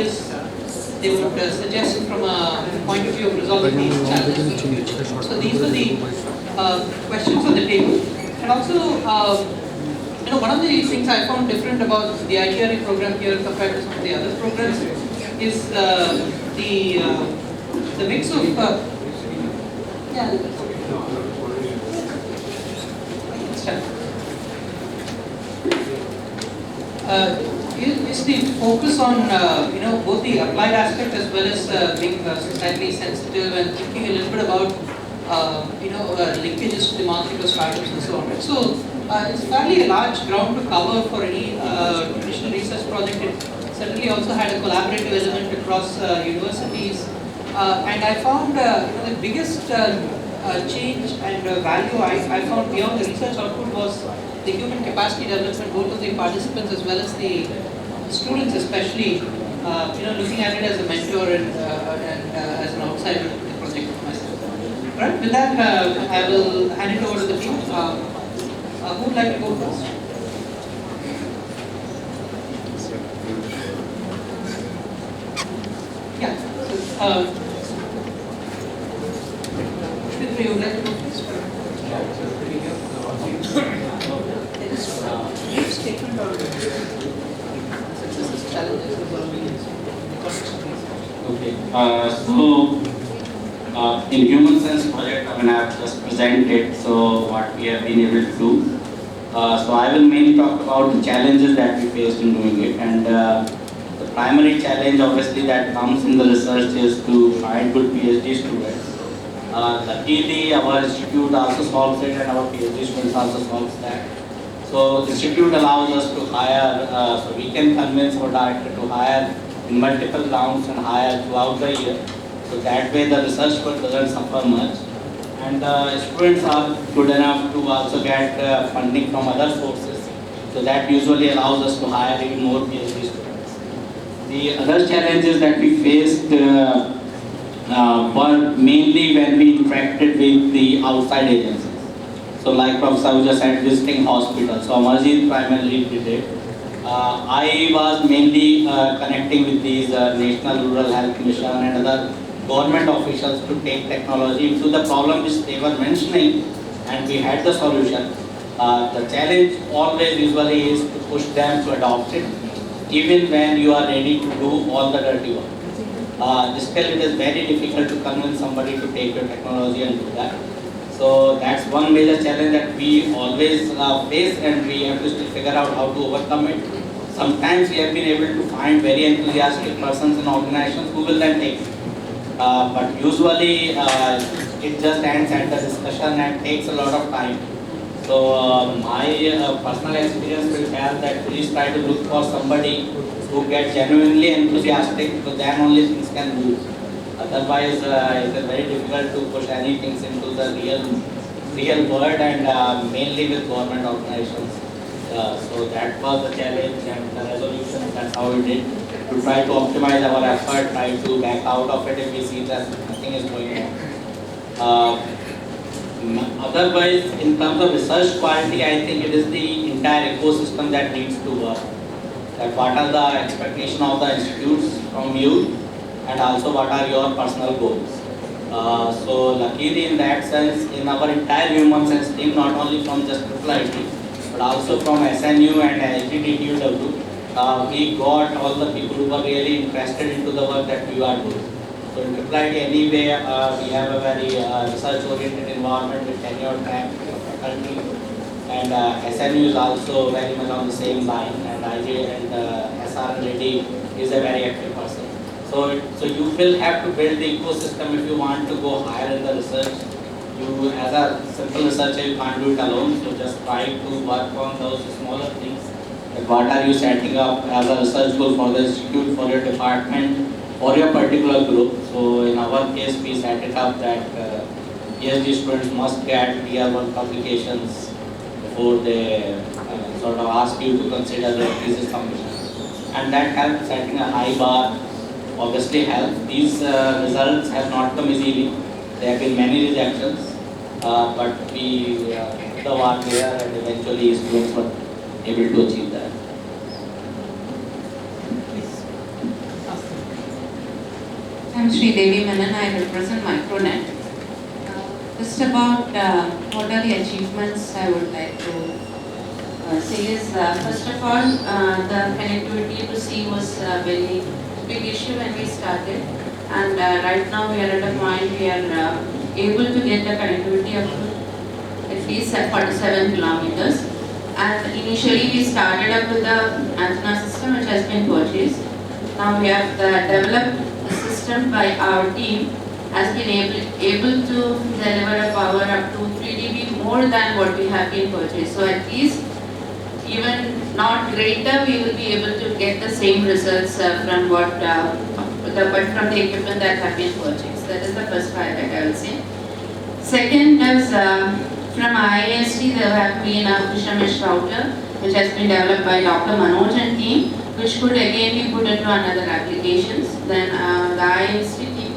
areas they would suggest from a point of view of resolving these challenges in the future. So these were the questions on the table. And also, one of the things I found different about the ITRE program here compared to some of the other programs is the mix of is the focus on both the applied aspect as well as being societally sensitive and thinking a little bit about linkages to the market of startups and so on. Right? So it's fairly a large ground to cover for any traditional research project. It certainly also had a collaborative element across universities, and I found the biggest change and value I found beyond the research output was the human capacity development, both of the participants as well as the students, especially looking at it as a mentor and as an outsider to the project myself. Right. With that, I will hand it over to the team. Who would like to go first? Yeah. So, Shweta, you would like to go first? Brief statement on successes, challenges, Okay. In Human Sense project, I have just presented what we have been able to do. So I will mainly talk about the challenges that we faced in doing it, and the primary challenge obviously that comes in the research is to find good PhD students. Luckily, our institute also solves it, and our PhD students also solves that. So the institute allows us to hire, so we can convince our director to hire in multiple rounds and hire throughout the year. So that way the research work doesn't suffer much. And students are good enough to also get funding from other sources. So that usually allows us to hire even more PhD students. The other challenges that we faced were mainly when we interacted with the outside agencies. So like Professor Ahuja said, visiting hospitals. So Amarjeet primarily did it. I was mainly connecting with these National Rural Health Mission and other government officials to take technology into the problem which they were mentioning, and we had the solution. The challenge always usually is to push them to adopt it, even when you are ready to do all the dirty work. Still it is very difficult to convince somebody to take your technology and do that. So that's one major challenge that we always face, and we have to still figure out how to overcome it. Sometimes we have been able to find very enthusiastic persons and organizations who will then take it. But usually it just ends at the discussion and takes a lot of time. So my personal experience will tell that please try to look for somebody who gets genuinely enthusiastic, because then only things can move. Otherwise, it is very difficult to push anything into the real world, and mainly with government organizations. So that was the challenge, and the resolution, that's how we did. To try to optimize our effort, try to back out of it if we see that nothing is going on. Otherwise, in terms of research quality, I think it is the entire ecosystem that needs to work. That what are the expectations of the institutes from you, and also what are your personal goals. So luckily in that sense, in our entire Human Sense team, not only from just IIIT, but also from SNU and LGTTUW, we got all the people who were really interested into the work that we are doing. So in IIIT anyway, we have a very research-oriented environment with tenure track faculty, and SNU is also very much on the same line, and IJ and SR Reddy is a very active person. So you will have to build the ecosystem if you want to go higher in the research. You, as a simple researcher, you can't do it alone. So just try to work on those smaller things. Like what are you setting up as a research goal for the institute, for your department, for your particular group. So in our case, we set it up that PhD students must get tier 1 publications before they sort of ask you to consider the thesis submission. And that helps setting a high bar. Obviously help. These results have not come easily. There have been many rejections, but we put the work there, and eventually students were able to achieve that. I'm Sri Devi Menon. I represent Micronet. Just about what are the achievements I would like to say is, first of all, the connectivity to sea was a very big issue when we started, and right now we are at a point we are able to get the connectivity up to at least 47 kilometers. And initially we started up with the antenna system which has been purchased. Now we have developed a system by our team has been able to deliver a power up to 3 dB more than what we have been purchased. So at least even not greater, we will be able to get the same results from what from the equipment that have been purchased. That is the first highlight I will say. Second is from IIST there have been a Fisher mesh router which has been developed by Dr. Manoj and team, which could again be put into another applications. Then the IIST team,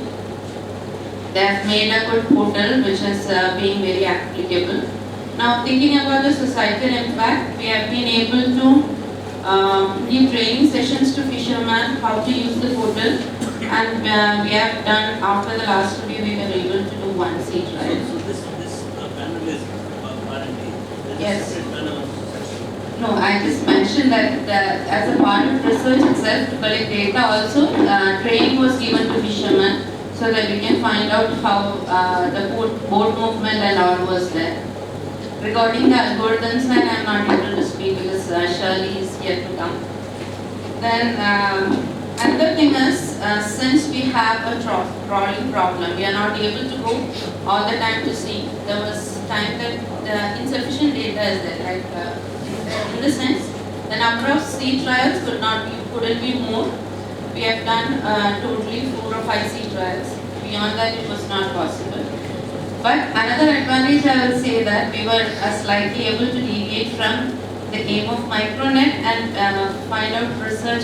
they have made a good portal which is being very applicable. Now thinking about the societal impact, we have been able to give training sessions to fishermen how to use the portal, and we have done after the last review we were able to do one sea trial. So this panel is R&D. Yes. No, I just mentioned that as a part of research itself to collect data also, training was given to fishermen so that we can find out how the boat movement and all was there. Regarding the algorithms, I am not able to speak because Shirley is yet to come. Then another thing is, since we have a trawling problem, we are not able to go all the time to sea. There was time that the insufficient data is there. Like in the sense, the number of sea trials couldn't be more. We have done totally 4 or 5 sea trials. Beyond that, it was not possible. But another advantage I will say that we were slightly able to deviate from the aim of Micronet and find out research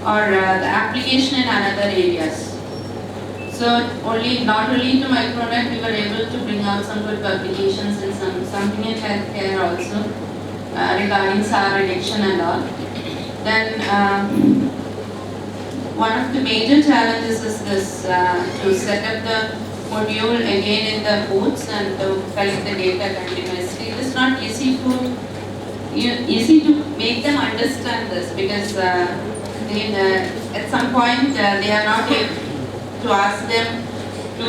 or the application in another areas. So not only to Micronet, we were able to bring out some good publications and something in healthcare also regarding SAR reduction and all. Then one of the major challenges is this to set up the module again in the boats and to collect the data continuously. It is not easy to make them understand this because at some point they are not able to ask them to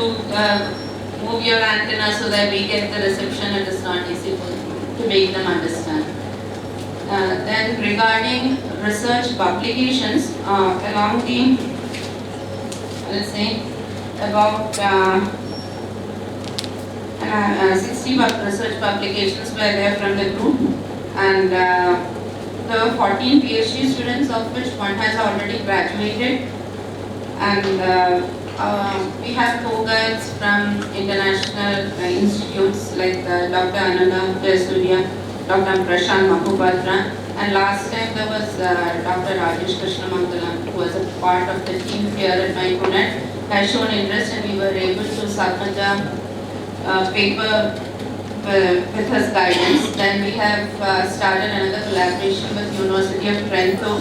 move your antenna so that we get the reception. It is not easy to make them understand. Then regarding research publications, along the, let's say, about 60 research publications were there from the group, and there were 14 PhD students, of which one has already graduated, and we have co-guides from international institutes like Dr. Ananda Jayasuriya, Dr. Prashant Mahupatra, and last time there was Dr. Rajesh Krishnamangalam, who was a part of the team here at Micronet, has shown interest, and we were able to submit a paper with his guidance. Then we have started another collaboration with University of Trento,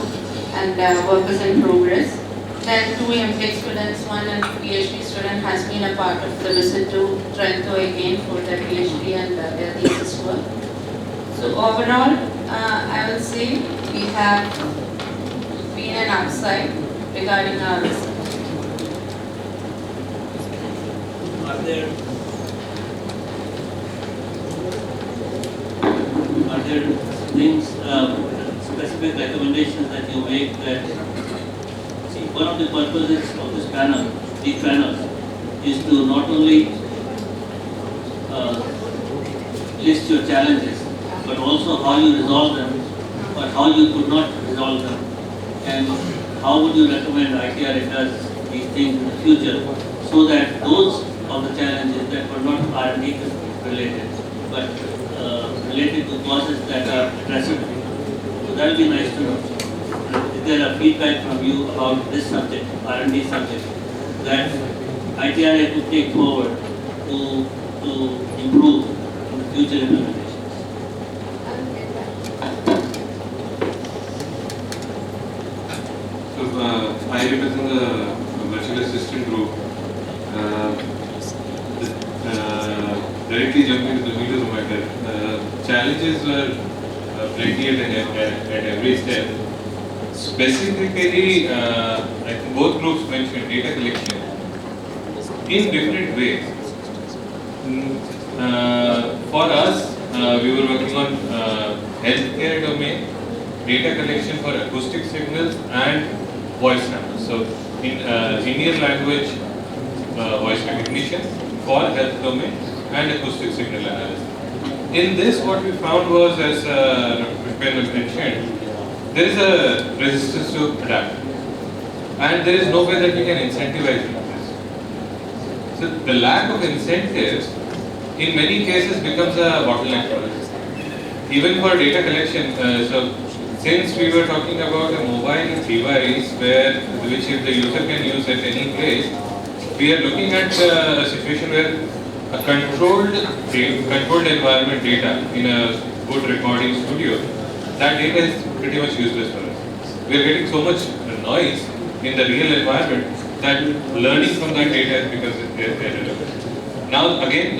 and work is in progress. Then 2 MTech students, 1 and PhD student has been a part of the visit to Trento again for their PhD and their thesis work. So overall, I will say we have been an upside regarding our research. Are there things, specific recommendations that you make that, see, one of the purposes of this panel, these panels, is to not only list your challenges, but also how you resolve them, or how you could not resolve them, and how would you recommend ITRA does these things in the future, so that those of the challenges that were not R&D related, but related to causes that are addressable. So that will be nice to know. Is there a feedback from you about this subject, R&D subject, that ITRA could take forward to improve in the future implementations? So I represent the virtual assistant group. Uh, Directly jumping to the meat of the matter, challenges were plenty at every step. Specifically, I think both groups mentioned data collection in different ways. For us, we were working on healthcare domain, data collection for acoustic signals and voice samples. So, in Indian language, voice recognition for health domain and acoustic signal analysis. In this, what we found was, as Dr. mentioned, there is a resistance to adapt, and there is no way that we can incentivize this. So the lack of incentives in many cases becomes a bottleneck for us. Even for data collection, so since we were talking about a mobile device which if the user can use at any place, we are looking at a situation where a controlled environment data in a good recording studio, that data is pretty much useless for us. We are getting so much noise in the real environment that learning from that data becomes irrelevant. Now again,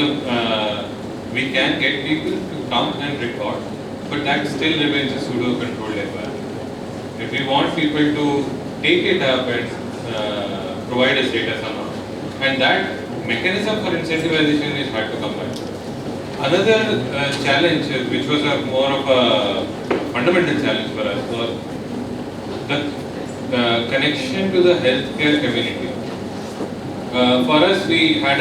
we can get people to come and record, but that still remains a pseudo-controlled environment. If we want people to take it up and provide us data somehow, and that mechanism for incentivization is hard to come by. Another challenge, which was more of a fundamental challenge for us, was the connection to the healthcare community. For us, we had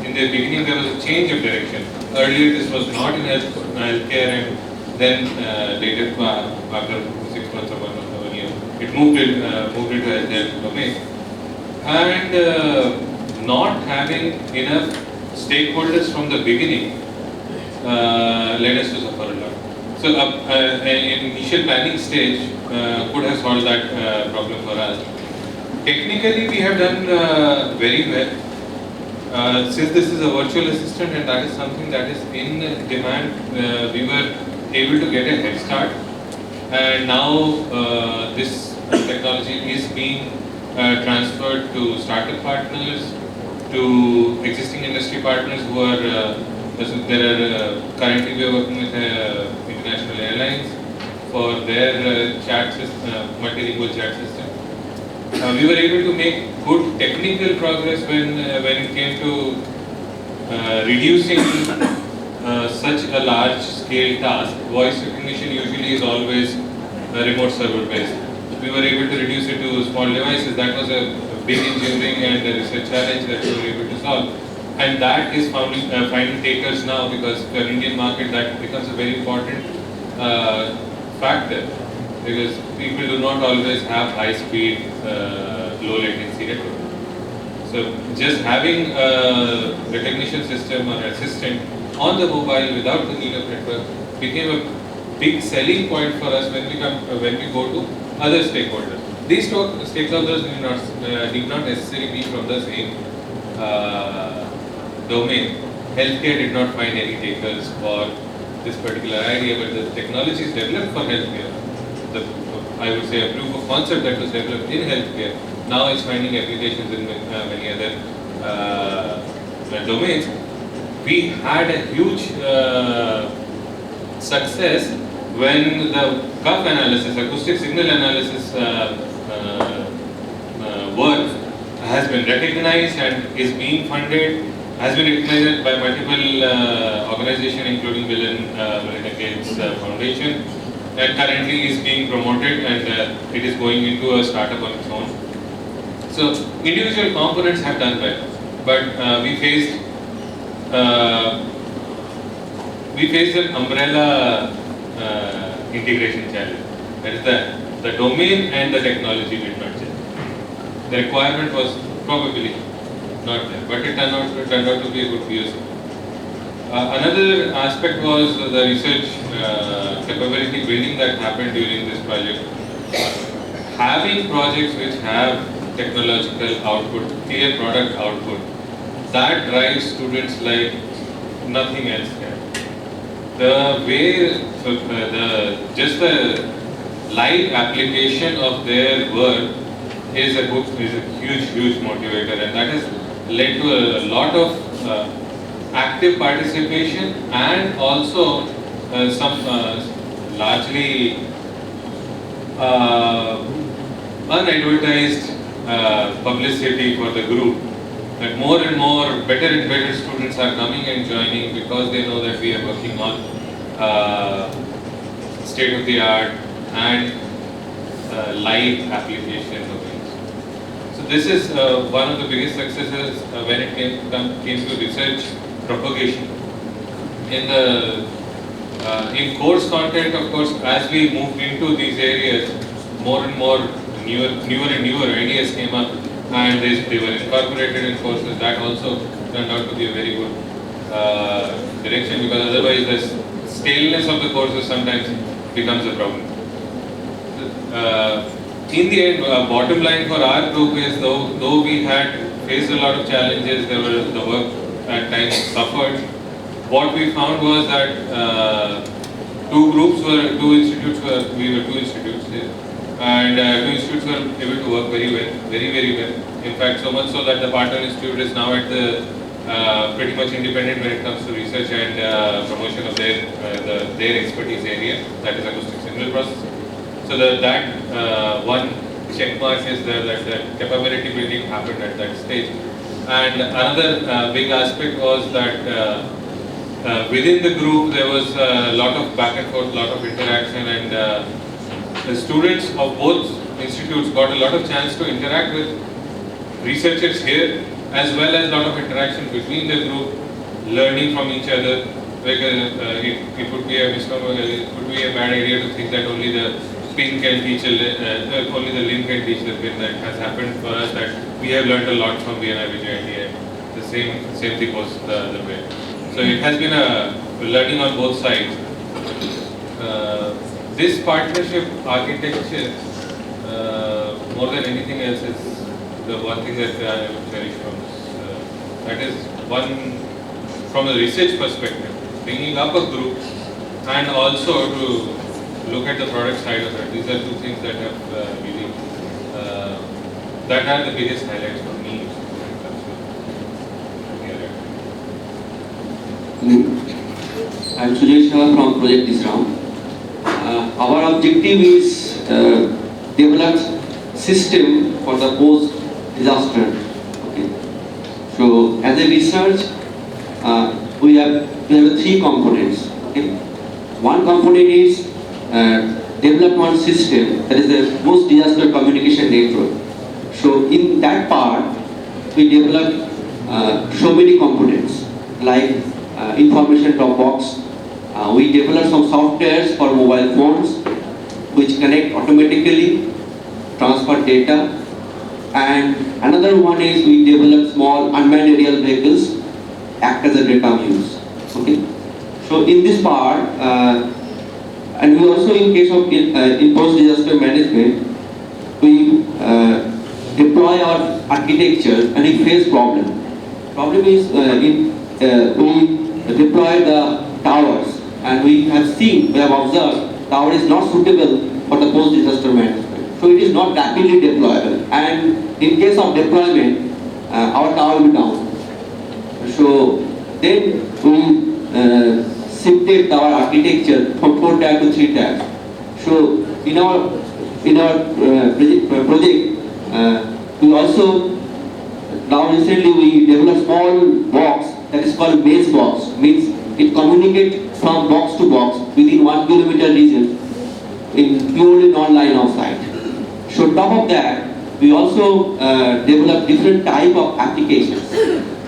in the beginning there was a change of direction. Earlier this was not in healthcare, and then later after 6 months or 1 year, it moved into healthcare domain. And not having enough stakeholders from the beginning led us to suffer a lot. So, in initial planning stage, could have solved that problem for us. Technically, we have done very well. Since this is a virtual assistant and that is something that is in demand, we were able to get a head start. And now this technology is being transferred to startup partners, to existing industry partners who are, currently we are working with international airlines for their chat system, multilingual chat system. We were able to make good technical progress when it came to reducing such a large scale task. Voice recognition usually is always remote server based. We were able to reduce it to small devices. That was a big engineering and research challenge that we were able to solve. And that is finding takers now, because for the Indian market that becomes a very important factor, because people do not always have high speed, low latency network. So just having a recognition system or assistant on the mobile without the need of network became a big selling point for us when we go to other stakeholders. These stakeholders need not necessarily be from the same domain. Healthcare did not find any takers for this particular idea, but the technology is developed for healthcare. I would say a proof of concept that was developed in healthcare now is finding applications in many other domains. We had a huge success when the cuff analysis, acoustic signal analysis work has been recognized and is being funded, has been recognized by multiple organizations including Bill and Melinda Gates Foundation, and currently is being promoted, and it is going into a startup on its own. So individual components have done well, but we faced an umbrella integration challenge. That is the domain and the technology did not change. The requirement was probably not there, but it turned out to be a good POC. Another aspect was the research capability building that happened during this project. Having projects which have technological output, clear product output, that drives students like nothing else can. The way, just the live application of their work is a huge motivator, and that has led to a lot of active participation and also some largely unadvertised publicity for the group. That more and more better and better students are coming and joining because they know that we are working on state of the art and live application domains. So this is one of the biggest successes when it came to research propagation. In course content, of course, as we moved into these areas, more and more newer and newer ideas came up, and they were incorporated in courses. That also turned out to be a very good direction, because otherwise the staleness of the courses sometimes becomes a problem. In the end, bottom line for our group is, though we had faced a lot of challenges, the work at times suffered. What we found was that we were two institutes here, and two institutes were able to work very well, very well. In fact, so much so that the Partner Institute is now at the pretty much independent when it comes to research and promotion of their expertise area, that is acoustic signal processing. So that one check mark is there, that the capability building happened at that stage. And another big aspect was that within the group there was a lot of back and forth, lot of interaction, and the students of both institutes got a lot of chance to interact with researchers here, as well as a lot of interaction between the group, learning from each other. It would be a bad idea to think that only the pin can teach only the limb can teach the pin. That has happened for us, that we have learned a lot from VNI Vijay, and the same thing was the other way. So it has been a learning on both sides. This partnership architecture, more than anything else, is the one thing that I would cherish from this. That is one, from a research perspective, bringing up a group, and also to look at the product side of it. These are two things that have really, that are the biggest highlights for me. I'm Sujesh Shah from Project Isram. Our objective is develop system for the post-disaster. Okay. So as a research, we have three components. Okay. One component is develop one system, that is the post-disaster communication network. So in that part, we develop so many components like information drop box. We develop some softwares for mobile phones which connect automatically, transfer data, and another one is we develop small unmanned aerial vehicles act as a data views. Okay. So in this part, and we also, in case of in post-disaster management, we deploy our architecture and we face problem. Problem is we deploy the towers, and we have observed tower is not suitable for the post-disaster management. So it is not rapidly deployable, and in case of deployment, our tower will be down. So then we shifted our architecture from 4 tier to 3 tier. So in our project, we also now recently we developed small box that is called base box. Means it communicates from box to box within 1 kilometer region in purely non-line of sight. So top of that, we also develop different type of applications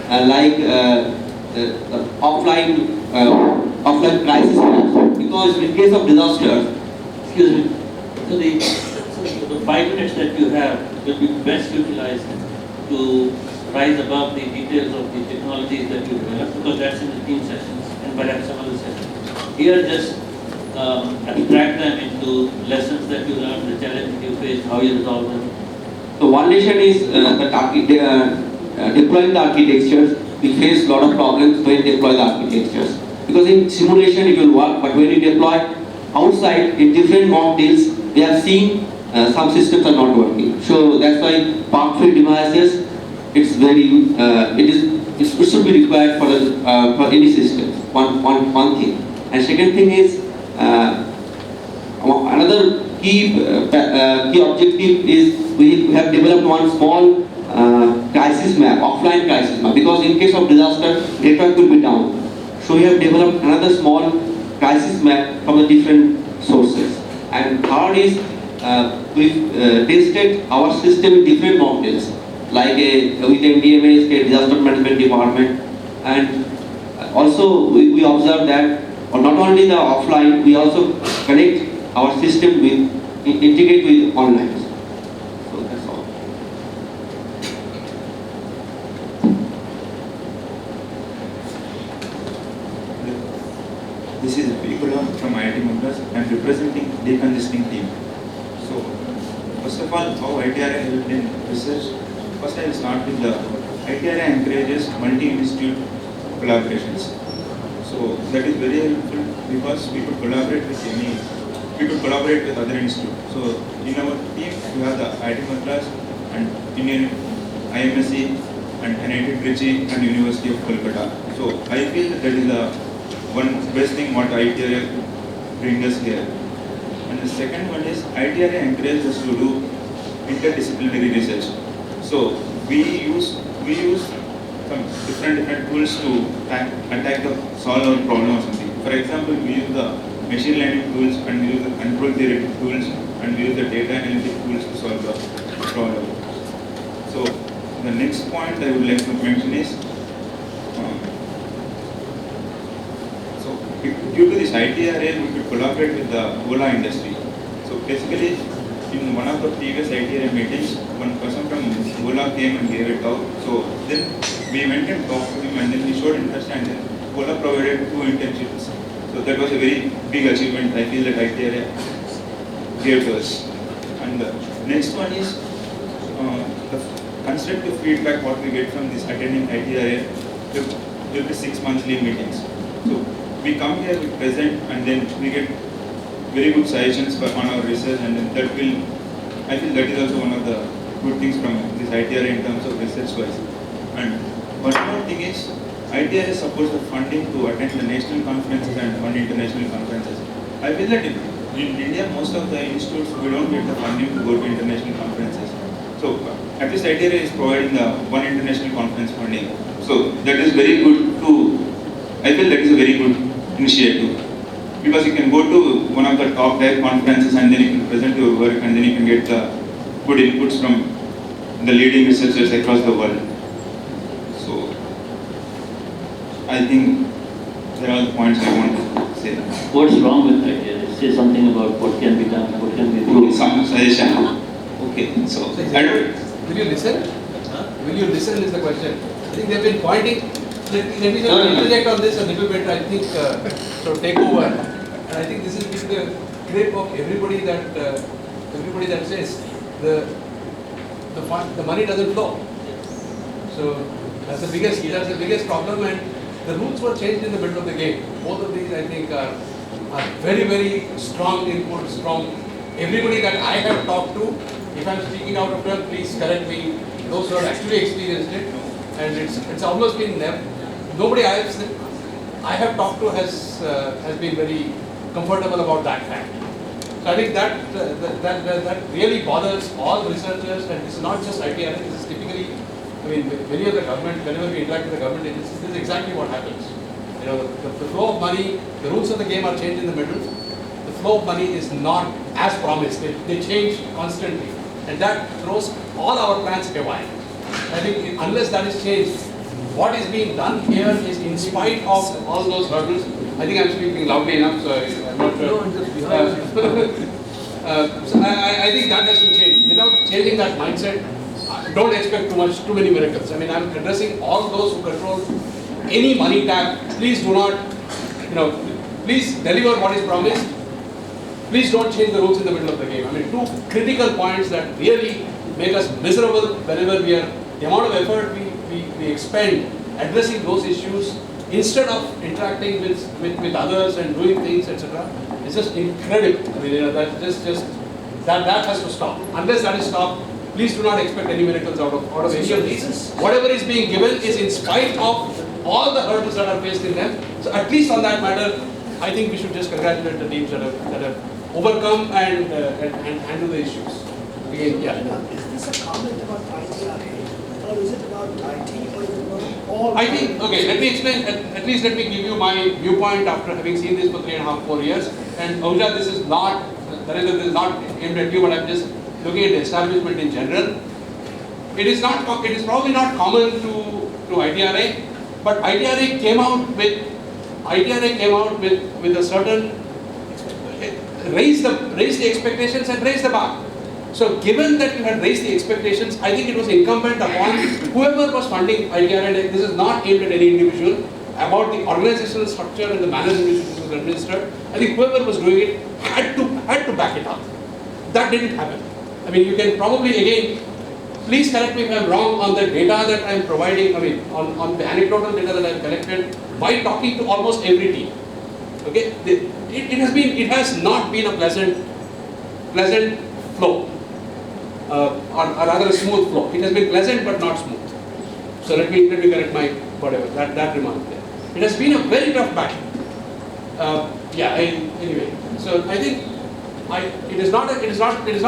like offline crisis management. Because in case of disaster, Excuse me. So the 5 minutes that you have will be best utilized to rise above the details of the technologies that you develop, because that's in the team sessions and perhaps some other sessions. Here, just abstract them into lessons that you learned, the challenges that you faced, how you resolve them. so one lesson is deploying the architectures. We face a lot of problems when deploy the architectures. Because in simulation it will work, but when you deploy outside in different mock deals, we have seen some systems are not working. So that's why park field devices it's very, it should be required for any system. One thing. And second thing is, another key objective is we have developed one small crisis map, offline crisis map, because in case of disaster, network will be down. So we have developed another small crisis map from the different sources. And third is, we've tested our system in different mountains, like with NDMA, State Disaster Management Department, and also we observe that not only the offline, we also connect our system with, integrate with online. So that's all. This is Vikula from IIT Madras. I am representing decongesting team. So, first of all, how ITRA helped in research. First, I will start with the ITRA encourages multi-institute collaborations. So that is very helpful because we could collaborate with other institutes. So in our team, we have the IIT Madras and Indian IMSC and NIT Trichy and University of Kolkata. So I feel that is the one best thing what ITRA brings us here. And the second one is ITRA encourages us to do interdisciplinary research. So we use some different tools to solve our problem or something. For example, we use the machine learning tools and we use the control theoretic tools and we use the data analytic tools to solve the problem. So the next point I would like to mention is, due to this ITRA, we could collaborate with the Ola industry. So basically, in one of the previous ITRA meetings, one person from Ola came and gave a talk. So then we went and talked to him and then he showed interest and then Ola provided 2 internships. So that was a very big achievement I feel that ITRA gave to us. And the next one is the constructive feedback what we get from this attending ITRA will be 6 monthly meetings. So we come here, we present and then we get very good suggestions on our research and then that will, I feel that is also one of the good things from this ITRA in terms of research wise. And one more thing is, ITRA supports the funding to attend the national conferences and one international conferences. I feel that in India, most of the institutes, we don't get the funding to go to international conferences. So at least ITRA is providing the one international conference funding. So that is very good to, I feel that is a very good initiative. Because you can go to one of the top tier conferences and then you can present your work and then you can get the good inputs from the leading researchers across the world. So I think there are the points I want to say. What's wrong with ITRA? Say something about what can be done, what can be done. Some suggestion. Okay, so will you listen? Will you listen is the question. I think they've been pointing. Let me just interject on this a little bit. I think so take over. And I think this is the grip of everybody that says the money doesn't flow. So that's the biggest problem, and the rules were changed in the middle of the game. Both of these I think are very, very strong inputs from everybody that I have talked to. If I'm speaking out of turn, please correct me. Those who have actually experienced it, and it's almost been nobody I have talked to has been very comfortable about that fact. So I think that really bothers all researchers, and it's not just ITRA. This is typically, I mean, many of the government, whenever we interact with the government agencies, this is exactly what happens. You know, the flow of money, the rules of the game are changed in the middle. The flow of money is not as promised. They change constantly, and that throws all our plans away. I think unless that is changed, what is being done here is in spite of all those hurdles. I think I'm speaking loudly enough, so I'm not sure. So I think that has to change. Without changing that mindset, don't expect too many miracles. I mean, I'm addressing all those who control any money tap. Please do not, please deliver what is promised. Please don't change the rules in the middle of the game. I mean, 2 critical points that really make us miserable whenever we are, the amount of effort we expend addressing those issues instead of interacting with others and doing things, etc. It's just incredible. I mean, that has to stop. Unless that is stopped, please do not expect any miracles out of any of these. Whatever is being given is in spite of all the hurdles that are faced in them. So at least on that matter, I think we should just congratulate the teams that have overcome and handle the issues. Again, yeah. Is this a comment about ITRA, or is it about IT, or is it about all? I think, okay, let me explain, at least let me give you my viewpoint after having seen this for 3.5, 4 years. And Ahuja, this is not aimed at you, but I'm just looking at the establishment in general. It is probably not common to ITRA, but ITRA came out with a certain, raise the expectations and raise the bar. So given that you had raised the expectations, I think it was incumbent upon whoever was funding ITRA, and this is not aimed at any individual, about the organizational structure and the manner in which this was administered. I think whoever was doing it had to back it up. That didn't happen. I mean, you can probably, again, please correct me if I'm wrong on the data that I'm providing, I mean, on the anecdotal data that I've collected by talking to almost every team. Okay, it has not been a pleasant flow, or rather a smooth flow. It has been pleasant but not smooth. So let me correct my whatever that remark there. It has been a very tough battle. Anyway, so I think it is not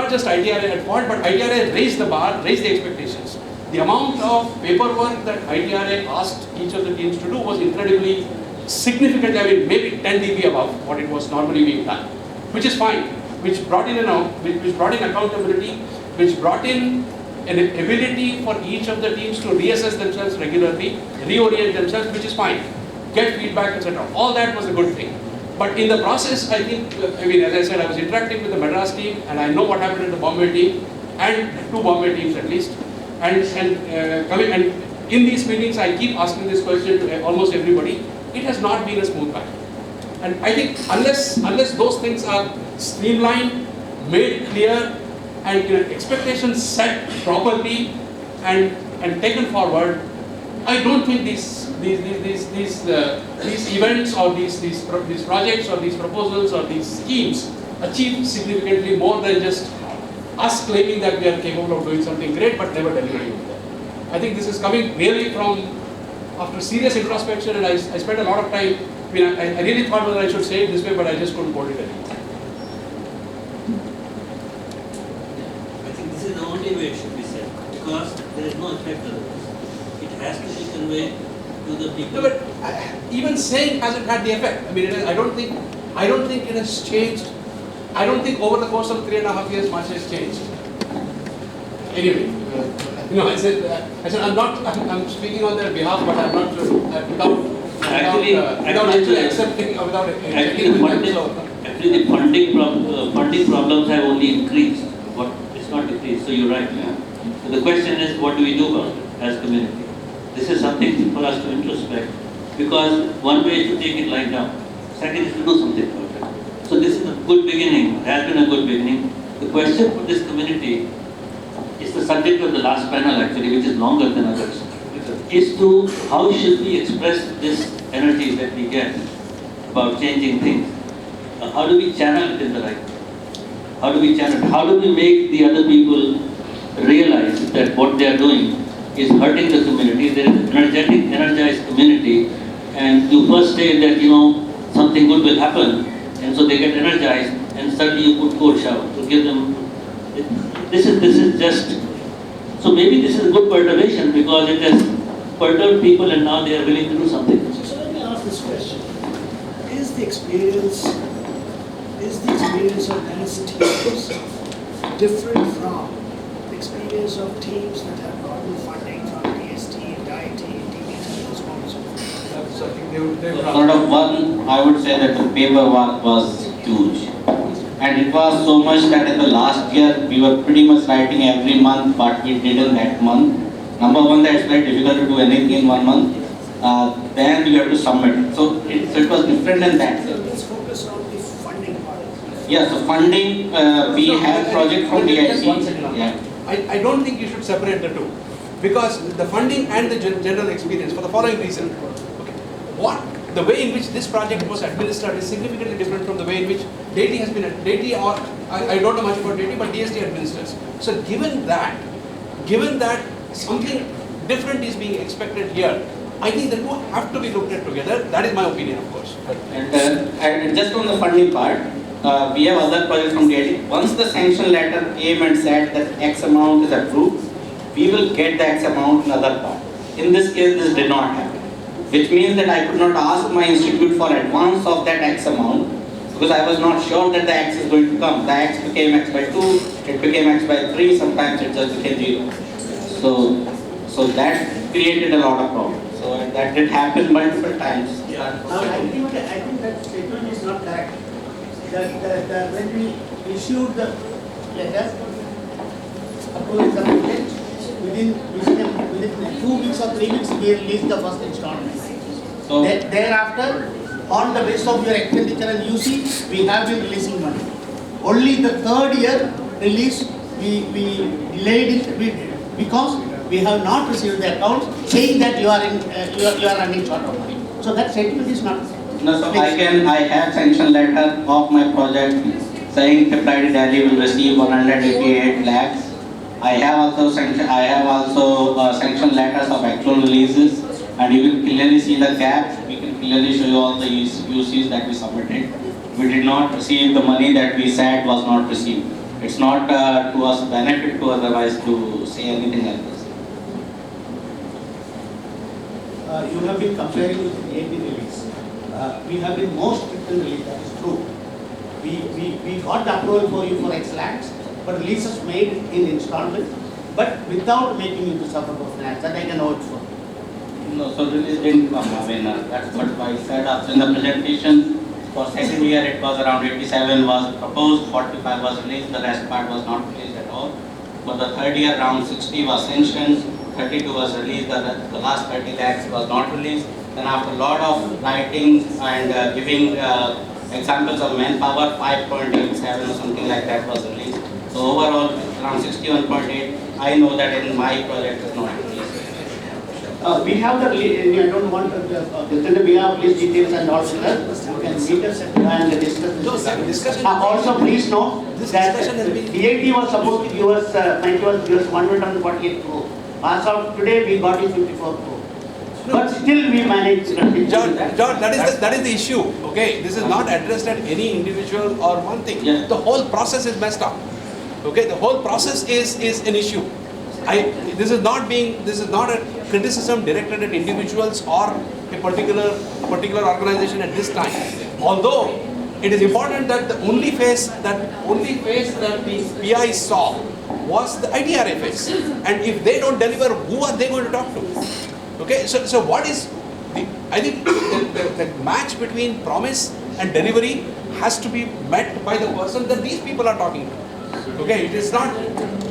just ITRA at fault, but ITRA raised the bar, raised the expectations. The amount of paperwork that ITRA asked each of the teams to do was incredibly significant. I mean, maybe 10 dB above what it was normally being done, which is fine. Which brought in accountability, which brought in an ability for each of the teams to reassess themselves regularly, reorient themselves, which is fine. Get feedback, etc. All that was a good thing. But in the process, I think, as I said, I was interacting with the Madras team, and I know what happened in the Bombay team, and 2 Bombay teams at least. And in these meetings, I keep asking this question to almost everybody. It has not been a smooth path. And I think unless those things are streamlined, made clear, and expectations set properly and taken forward, I don't think these events or these projects or these proposals or these schemes achieve significantly more than just us claiming that we are capable of doing something great but never delivering it. I think this is coming really from after serious introspection, and I spent a lot of time. I mean, I really thought whether I should say it this way, but I just couldn't put it anymore. I think this is the only way it should be said, because there is no effect of this. It has to be conveyed to the people. No, but even saying hasn't had the effect. I mean, I don't think it has changed. I don't think over the course of 3.5 years much has changed. Anyway, I said I'm speaking on their behalf, but I'm not sure without actually accepting or without Actually, the funding problems have only increased. It's not decreased. So you're right. Yeah. So the question is, what do we do about it as community? This is something for us to introspect, because one way is to take it lying down. Second is to do something about it. So this is a good beginning. It has been a good beginning. The question for this community is the subject of the last panel actually, which is longer than others, is to how should we express this energy that we get about changing things. How do we channel it in the right way? How do we channel it? How do we make the other people realize that what they are doing is hurting the community? There is an energetic, energized community, and you first say that something good will happen, and so they get energized, and suddenly you put cold shower to give them. This is just, so maybe this is a good perturbation, because it has perturbed people and now they are willing to do something. So let me ask this question. Is the experience of NS teams different from the experience of teams that have gotten funding from DST, DIT, DBT, and so on and so forth? So I think they would Sort of one, I would say that the paperwork was huge. And it was so much that in the last year, we were pretty much writing every month what we did in that month. Number one, that it's very difficult to do anything in 1 month. Then you have to submit. So it was different in that So sense. let's focus on the funding part. Yeah, so funding, we have project from DIC. Yeah. I don't think you should separate the two, because the funding and the general experience, for the following reason. Okay. The way in which this project was administered is significantly different from the way in which DATI has been, I don't know much about DATI, but DST administers. So given that, given that something different is being expected here, I think the two have to be looked at together. That is my opinion, of course. And just on the funding part, we have other projects from DIT. Once the sanction letter came and said that X amount is approved, we will get the X amount in other part. In this case, this did not happen, which means that I could not ask my institute for advance of that X amount because I was not sure that the X is going to come. The X became X by 2, it became X by 3, sometimes it just became 0. So that created a lot of problems. So that did happen multiple times. I think that statement is not correct. When we issued the letter, approving the project, within 2 weeks or 3 weeks, we released the first installment. So Thereafter, on the basis of your expenditure and UC, we have been releasing money. Only the third year release, we delayed it because we have not received the account saying that you are running short of money. So that statement is not. no, so I have sanction letter of my project saying Peptide Delhi will receive 188 lakhs. I have also sanction letters of actual releases, and you can clearly see the gap. We can clearly show you all the UCs that we submitted. We did not receive the money that we said was not received. It's not to us benefit to otherwise to say anything like this. You have been comparing with the AP release. We have been more strict in release, that is true. We got the approval for you for X lakhs, but releases made in installment, but without making you to suffer for finance, that I can vouch for. No, so release didn't come. I mean, that's what I said after in the presentation. For second year, it was around 87 was proposed, 45 was released, the rest part was not released at all. For the third year, around 60 was sanctioned, 32 was released, the last 30 lakhs was not released. Then after a lot of writing and giving examples of manpower, 5.87 or something like that was released. So overall, around 61.8, I know that in my project is not released. We have the, I don't want we have list details and all that. You can meet us and discuss. Also, please note that DIT was supposed to give us 148 crore. As of today, we got it 54 crore. But still, we managed. John, that is the issue. Okay, this is not addressed at any individual or one thing. Yeah. The whole process is messed up. Okay, the whole process is an issue. This is not a criticism directed at individuals or a particular organization at this time. Although it is important that the only phase that the PI saw was the ITRA phase, and if they don't deliver, who are they going to talk to? Okay, so what is I think the match between promise and delivery has to be met by the person that these people are talking to. Okay, it is not. I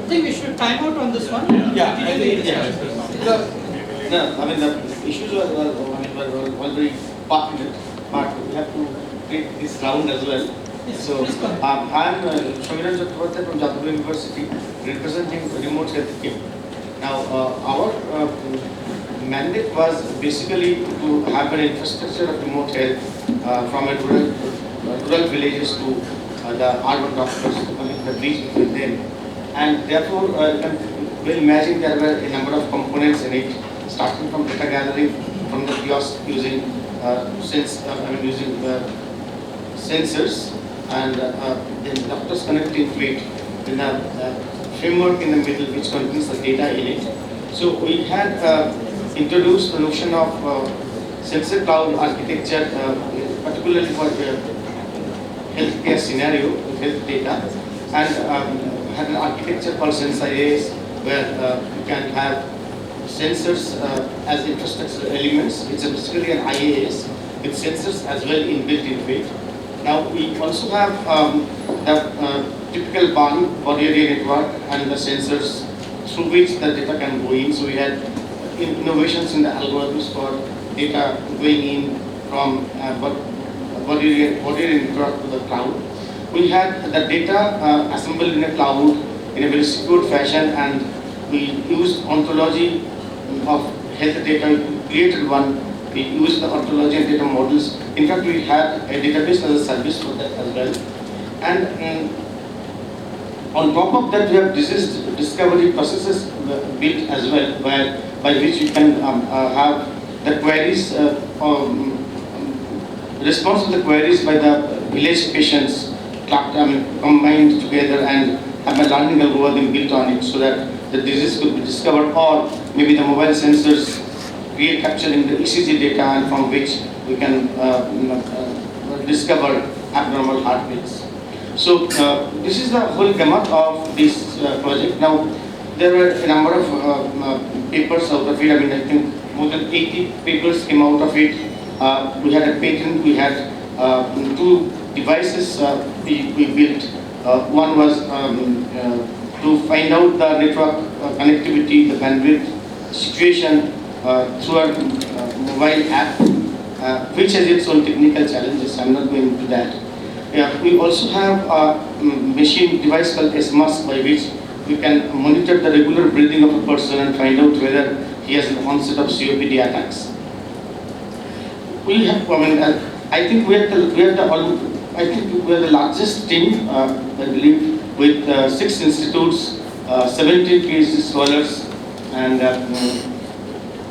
think we should time out on this one. Yeah, I think No, I mean the issues were already partnered, but we have to take this round as well. Yes, So please go ahead. I am Shaviran Chakravarti from Jadavpur University, representing remote health care. Now our mandate was basically to have an infrastructure of remote health from a rural villages to the urban doctors, the bridge between them. And therefore, you can well imagine there were a number of components in it, starting from data gathering from the kiosk using sensors, and then doctors connecting to it, then a framework in the middle which contains the data in it. So we had introduced the notion of sensor cloud architecture, particularly for healthcare scenario with health data, and had an architecture called SenseIAS, where you can have sensors as infrastructure elements. It's basically an IaaS with sensors as well inbuilt into it. Now we also have the typical body area network and the sensors through which the data can go in. So we had innovations in the algorithms for data going in from body area network to the cloud. We had the data assembled in a cloud in a very secure fashion, and we used ontology of health data. We created one. We used the ontology and data models. In fact, we had a database as a service for that as well. And on top of that, we have disease discovery processes built as well, by which you can have the queries, response to the queries by the village patients combined together and have a learning algorithm built on it, so that the disease could be discovered, or maybe the mobile sensors capturing the ECG data, and from which we can discover abnormal heartbeats. So this is the whole gamut of this project. Now there were a number of papers out of it. I mean, I think more than 80 papers came out of it. We had a patent. We had 2 devices we built. One was to find out the network connectivity, the bandwidth situation through our mobile app, which has its own technical challenges. I'm not going into that. Yeah, we also have a machine device called SMAS, by which we can monitor the regular breathing of a person and find out whether he has an onset of COPD attacks. We have, I think we are the largest team, I believe, with 6 institutes, 17 PhD scholars, and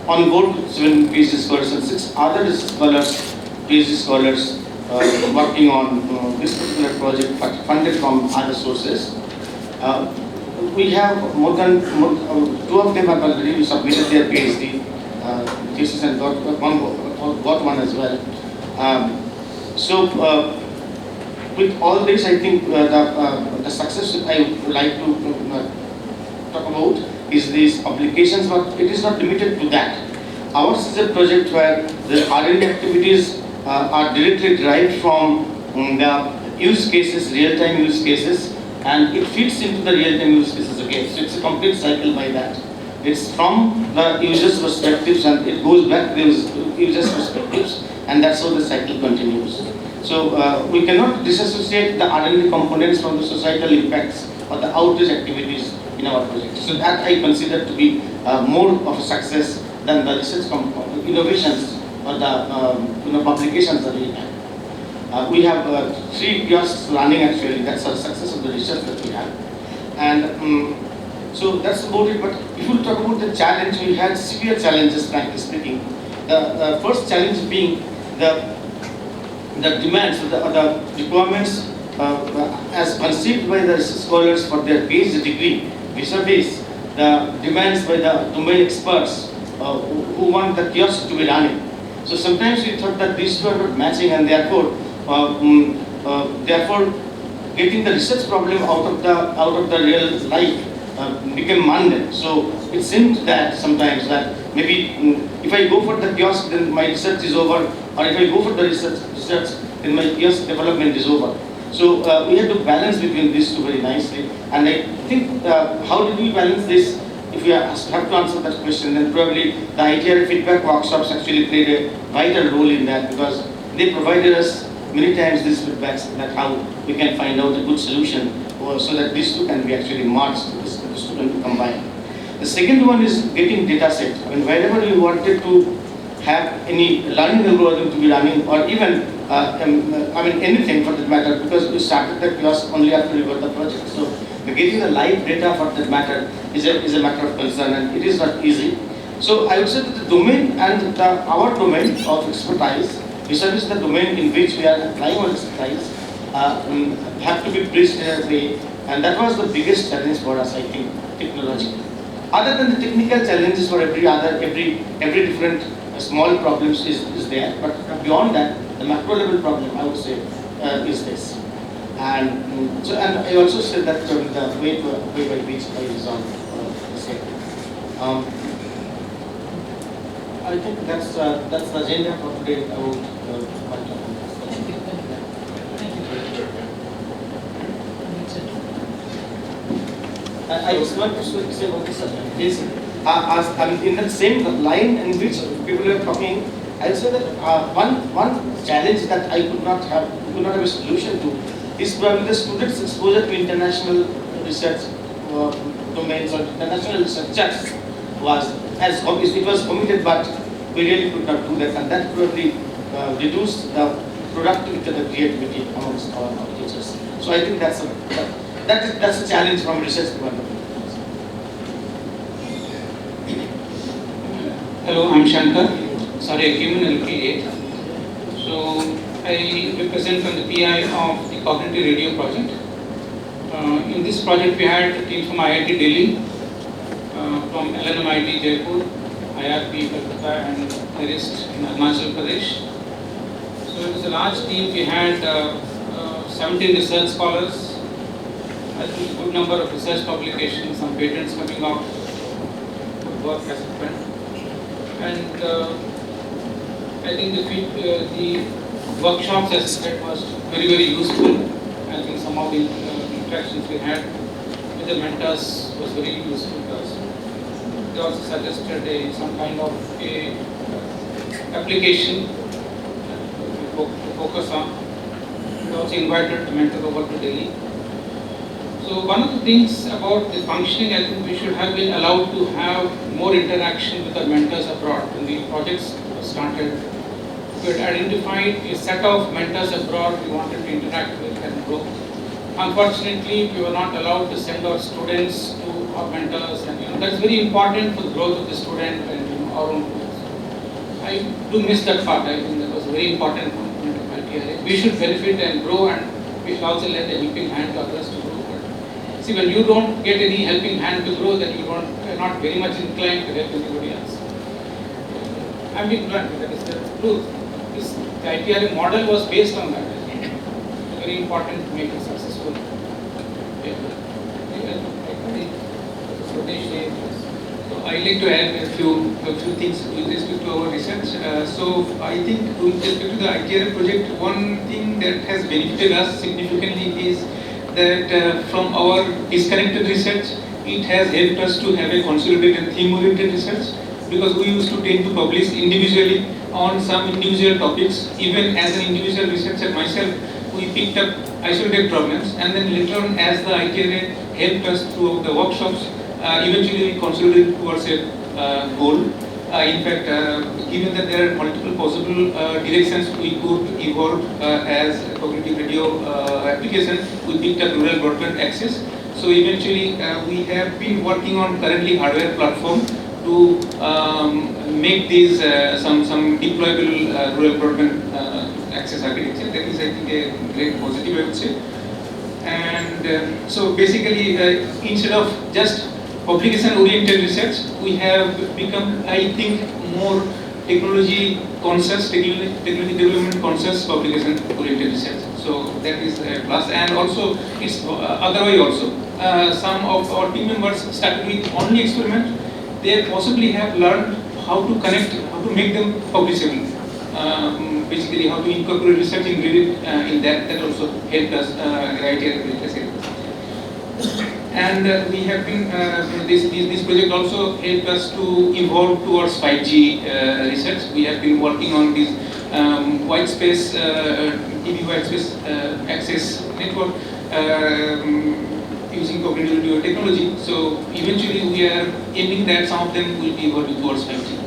on board 7 PhD scholars and 6 other scholars, PhD scholars, working on this particular project, funded from other sources. We have more than 2 of them have already submitted their PhD thesis and got one as well. With all this, I think the success I would like to talk about is these publications, but it is not limited to that. Ours is a project where the R&D activities are directly derived from the use cases, real-time use cases, and it fits into the real-time use cases again. So it's a complete cycle by that. It's from the user's perspectives and it goes back to the user's perspectives, and that's how the cycle continues. So we cannot disassociate the R&D components from the societal impacts or the outreach activities in our project. So that I consider to be more of a success than the research innovations or the publications that we have. We have 3 kiosks running actually. That's a success of the research that we have. And so that's about it. But if we talk about the challenge, we had severe challenges, frankly speaking. The first challenge being the demands, the requirements as conceived by the scholars for their PhD degree, vis-a-vis the demands by the domain experts who want the kiosk to be running. So sometimes we thought that these two are not matching, and therefore getting the research problem out of the real life became mundane. So it seemed that sometimes that maybe if I go for the kiosk, then my research is over, or if I go for the research, then my kiosk development is over. So we had to balance between these two very nicely. And I think how did we balance this? If we have to answer that question, then probably the ITR feedback workshops actually played a vital role in that, because they provided us many times these feedbacks that how we can find out a good solution so that these two can be actually merged, these two can be combined. The second one is getting data set. I mean, wherever we wanted to have any learning algorithm to be running, or even anything for that matter, because we started the kiosk only after we got the project. So getting the live data for that matter is a matter of concern, and it is not easy. So I would say that the domain and our domain of expertise, vis-a-vis the domain in which we are applying our expertise, have to be bridged in a way, and that was the biggest challenge for us, I think, technologically. Other than the technical challenges for every different small problems is there, but beyond that, the macro level problem, I would say, is this. And I also said that the way by which I resolve the same. I think that's the agenda for today about my talk. I just want to say about this subject. Is in that same line in which people are talking, I'll say that one challenge that I could not have a solution to is probably the students' exposure to international research domains or international researchers it was committed, but we really could not do that, and that probably reduced the productivity and the creativity amongst our teachers. So I think that's a challenge from research department. Hello, I'm Shankar. Sorry, I came in a little late. So, I represent from the PI of the Cognitive Radio project. In this project, we had a team from IIT Delhi, from LNMIT Jaipur, IRP Kolkata, and the rest in Arunachal Pradesh. So, it was a large team. We had 17 research scholars, I think a good number of research publications, some patents coming out, good work has happened. And I think the workshops as I said was very, very useful. I think some of the interactions we had with the mentors was very useful to us. They also suggested some kind of a application to focus on. They also invited the mentor over to Delhi. So one of the things about the functioning, I think we should have been allowed to have more interaction with our mentors abroad. When the projects started, we had identified a set of mentors abroad we wanted to interact with and grow. Unfortunately, we were not allowed to send our students to our mentors, and that's very important for the growth of the student and our own growth. I do miss that part. I think that was a very important component of ITRA. We should benefit and grow, and we should also lend a helping hand to others to grow. See, when you don't get any helping hand to grow, then you are not very much inclined to help anybody else. I'm being blunt, that is the truth. The ITRA model was based on that. It's very important to make it successful. So I'd like to add a few things with respect to our research. So I think with respect to the ITRA project, one thing that has benefited us significantly is that from our disconnected research, it has helped us to have a consolidated theme-oriented research, because we used to tend to publish individually on some individual topics. Even as an individual researcher myself, we picked up isolated problems, and then later on, as the ITRA helped us through the workshops, eventually we consolidated towards a goal. In fact, given that there are multiple possible directions we could evolve as a cognitive radio application, we picked up rural broadband access. So eventually, we have been working on currently hardware platform to make these some deployable rural broadband access architecture. That is, I think, a great positive, I would say. And so basically, instead of just publication-oriented research, we have become, I think, more technology conscious, technology development conscious publication-oriented research. So that is a plus, and also it's otherwise also. Some of our team members started with only experiment. They possibly have learned how to connect, how to make them publishable. Basically, how to incorporate research ingredient in that. That also helped us right here. And we have been, this project also helped us to evolve towards 5G research. We have been working on this white space, TV white space access network using cognitive radio technology. So eventually we are aiming that some of them will be evolving towards 5G.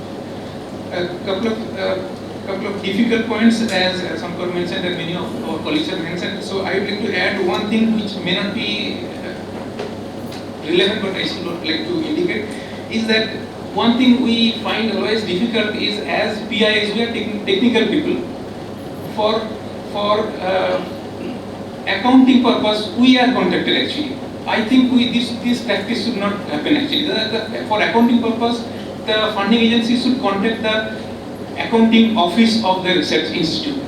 A couple of difficult points, as Sankar mentioned and many of our colleagues have mentioned. So I would like to add one thing which may not be relevant, but I still would like to indicate, is that one thing we find always difficult is, as PIs, we are technical people. For accounting purpose, we are contacted actually. I think this practice should not happen actually. For accounting purpose, the funding agency should contact the accounting office of the research institute.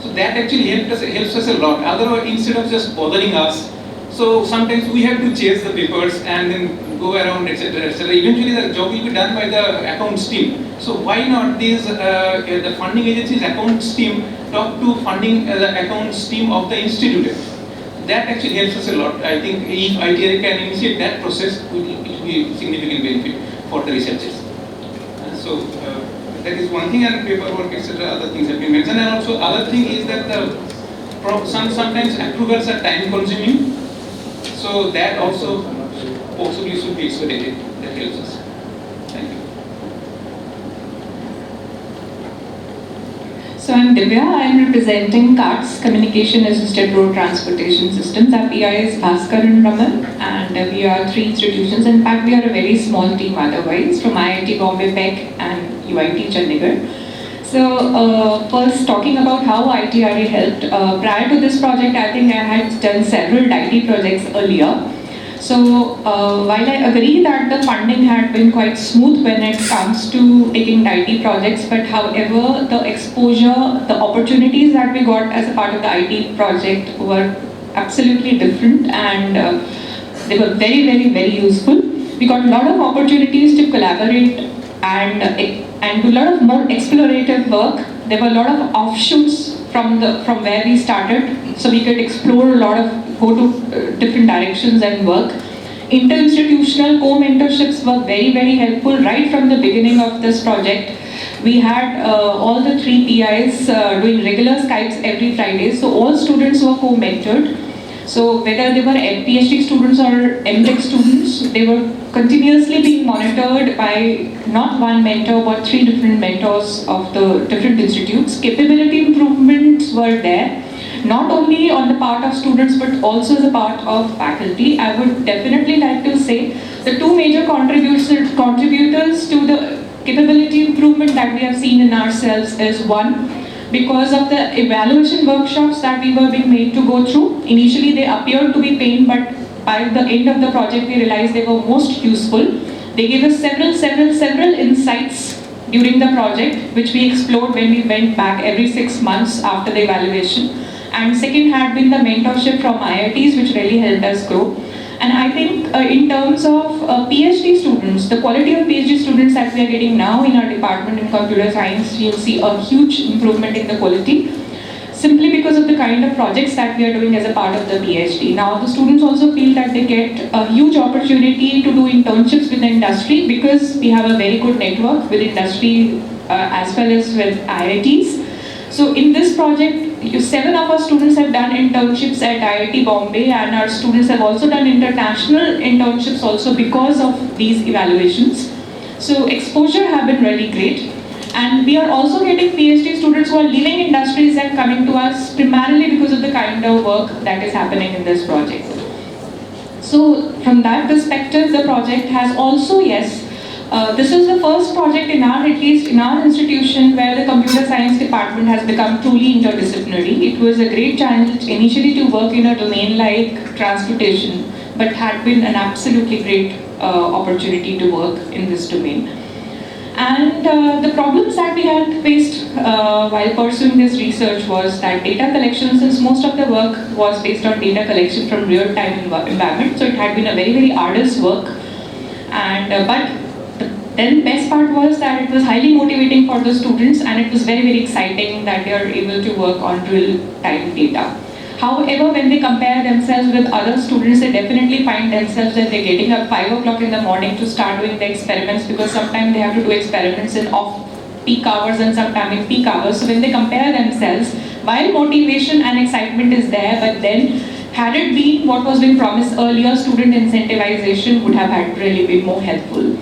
So that actually helps us a lot. Otherwise, instead of just bothering us, so sometimes we have to chase the papers and then go around, etc., etc. Eventually, the job will be done by the accounts team. So why not the funding agency's accounts team talk to funding the accounts team of the institute? That actually helps us a lot. I think if ITRA can initiate that process, it will be a significant benefit for the researchers. So that is one thing, and paperwork, etc. Other things have been mentioned, and also other thing is that sometimes approvals are time consuming. So that also possibly should be expedited. That helps us. Thank you. So I'm Divya. I'm representing CATS, Communication Assisted Road Transportation Systems. Our PI is Bhaskar and Raman, and we are 3 institutions. In fact, we are a very small team otherwise, from IIT Bombay, PEC, and UIT Chandigarh. So first talking about how ITRA helped, prior to this project I think I had done several DIT projects earlier. So while I agree that the funding had been quite smooth when it comes to taking IT projects, but however the exposure, the opportunities that we got as a part of the IT project were absolutely different, and they were very, very, very useful. We got a lot of opportunities to collaborate and do a lot of more explorative work. There were a lot of offshoots from where we started, so we could explore a lot of, go to different directions and work. Inter-institutional co-mentorships were very, very helpful right from the beginning of this project. We had all the 3 PIs doing regular Skypes every Friday, so all students were co-mentored. So whether they were PhD students or MTech students, they were continuously being monitored by not one mentor but 3 different mentors of the different institutes. Capability improvements were there, not only on the part of students but also as a part of faculty. I would definitely like to say the 2 major contributors to the capability improvement that we have seen in ourselves is, one, because of the evaluation workshops that we were being made to go through. Initially they appeared to be pain, but by the end of the project we realized they were most useful. They gave us several insights during the project, which we explored when we went back every 6 months after the evaluation. And second had been the mentorship from IITs, which really helped us grow. And I think in terms of PhD students, the quality of PhD students that we are getting now in our department in computer science, you'll see a huge improvement in the quality, simply because of the kind of projects that we are doing as a part of the PhD. Now the students also feel that they get a huge opportunity to do internships with the industry, because we have a very good network with industry as well as with IITs. So in this project, 7 of our students have done internships at IIT Bombay, and our students have also done international internships also because of these evaluations. So exposure have been really great. And we are also getting PhD students who are leaving industries and coming to us primarily because of the kind of work that is happening in this project. So from that perspective, the project has also, yes, this is the first project at least in our institution, where the computer science department has become truly interdisciplinary. It was a great challenge initially to work in a domain like transportation, but had been an absolutely great opportunity to work in this domain. And the problems that we had faced while pursuing this research was that data collection, since most of the work was based on data collection from real-time environment, so it had been a very, very arduous work. And then the best part was that it was highly motivating for the students, and it was very, very exciting that they are able to work on real-time data. However, when they compare themselves with other students, they definitely find themselves that they're getting up 5 o'clock in the morning to start doing the experiments, because sometimes they have to do experiments in off-peak hours and sometimes in peak hours. So when they compare themselves, while motivation and excitement is there, but then had it been what was being promised earlier, student incentivization would have had really been more helpful.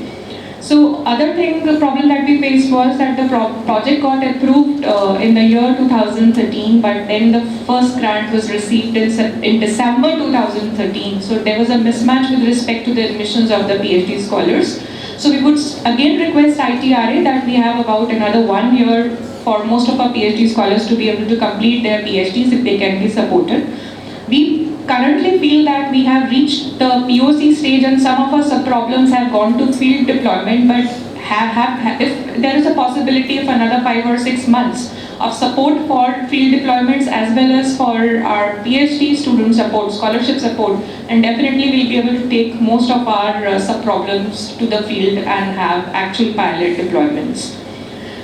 So other thing, the problem that we faced was that the project got approved in the year 2013, but then the first grant was received in December 2013. So there was a mismatch with respect to the admissions of the PhD scholars. So we would again request ITRA that we have about another 1 year for most of our PhD scholars to be able to complete their PhDs if they can be supported. We currently feel that we have reached the POC stage, and some of our sub-problems have gone to field deployment, but if there is a possibility of another 5 or 6 months of support for field deployments as well as for our PhD student support, scholarship support, and definitely we'll be able to take most of our sub-problems to the field and have actual pilot deployments.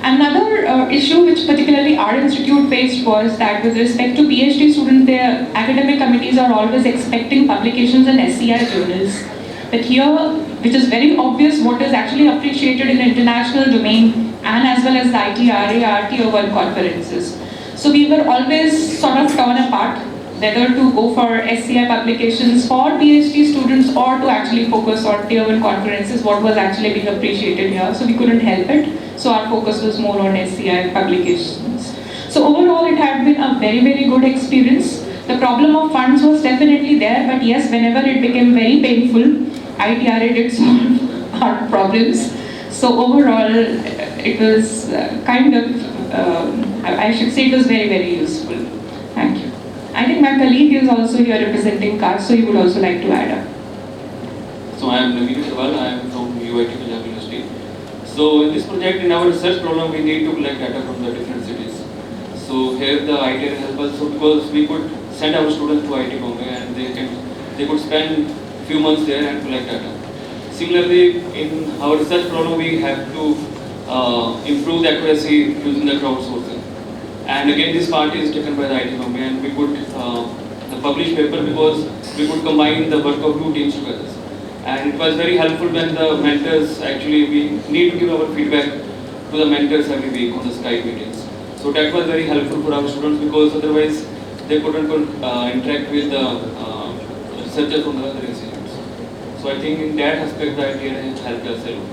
Another issue which particularly our institute faced was that with respect to PhD students, their academic committees are always expecting publications in SCI journals. But here, which is very obvious, what is actually appreciated in the international domain and as well as the ITRA, are Tier 1 conferences. So we were always sort of torn apart whether to go for SCI publications for PhD students or to actually focus on Tier 1 conferences, what was actually being appreciated here. So we couldn't help it. So our focus was more on SCI publications. So overall, it had been a very, very good experience. The problem of funds was definitely there, but yes, whenever it became very painful, ITRA did solve our problems. So overall, it was kind of, I should say it was very, very useful. Thank you. I think my colleague is also here representing CAST, so he would also like to add up. So I am Naveen Sawal, I am from UIT Punjab University. So in this project, in our research problem, we need to collect data from the different cities. So here the ITR help us, so because we could send our students to IIT Bombay and they could spend few months there and collect data. Similarly, in our research problem, we have to improve the accuracy using the crowdsourcing. And again, this part is taken by the IIT Bombay, and we could publish paper because we could combine the work of two teams together. And it was very helpful when the mentors, actually we need to give our feedback to the mentors every week on the Skype meetings. So that was very helpful for our students because otherwise they couldn't interact with the researchers from the other institutes. So I think in that aspect the idea has helped us a lot.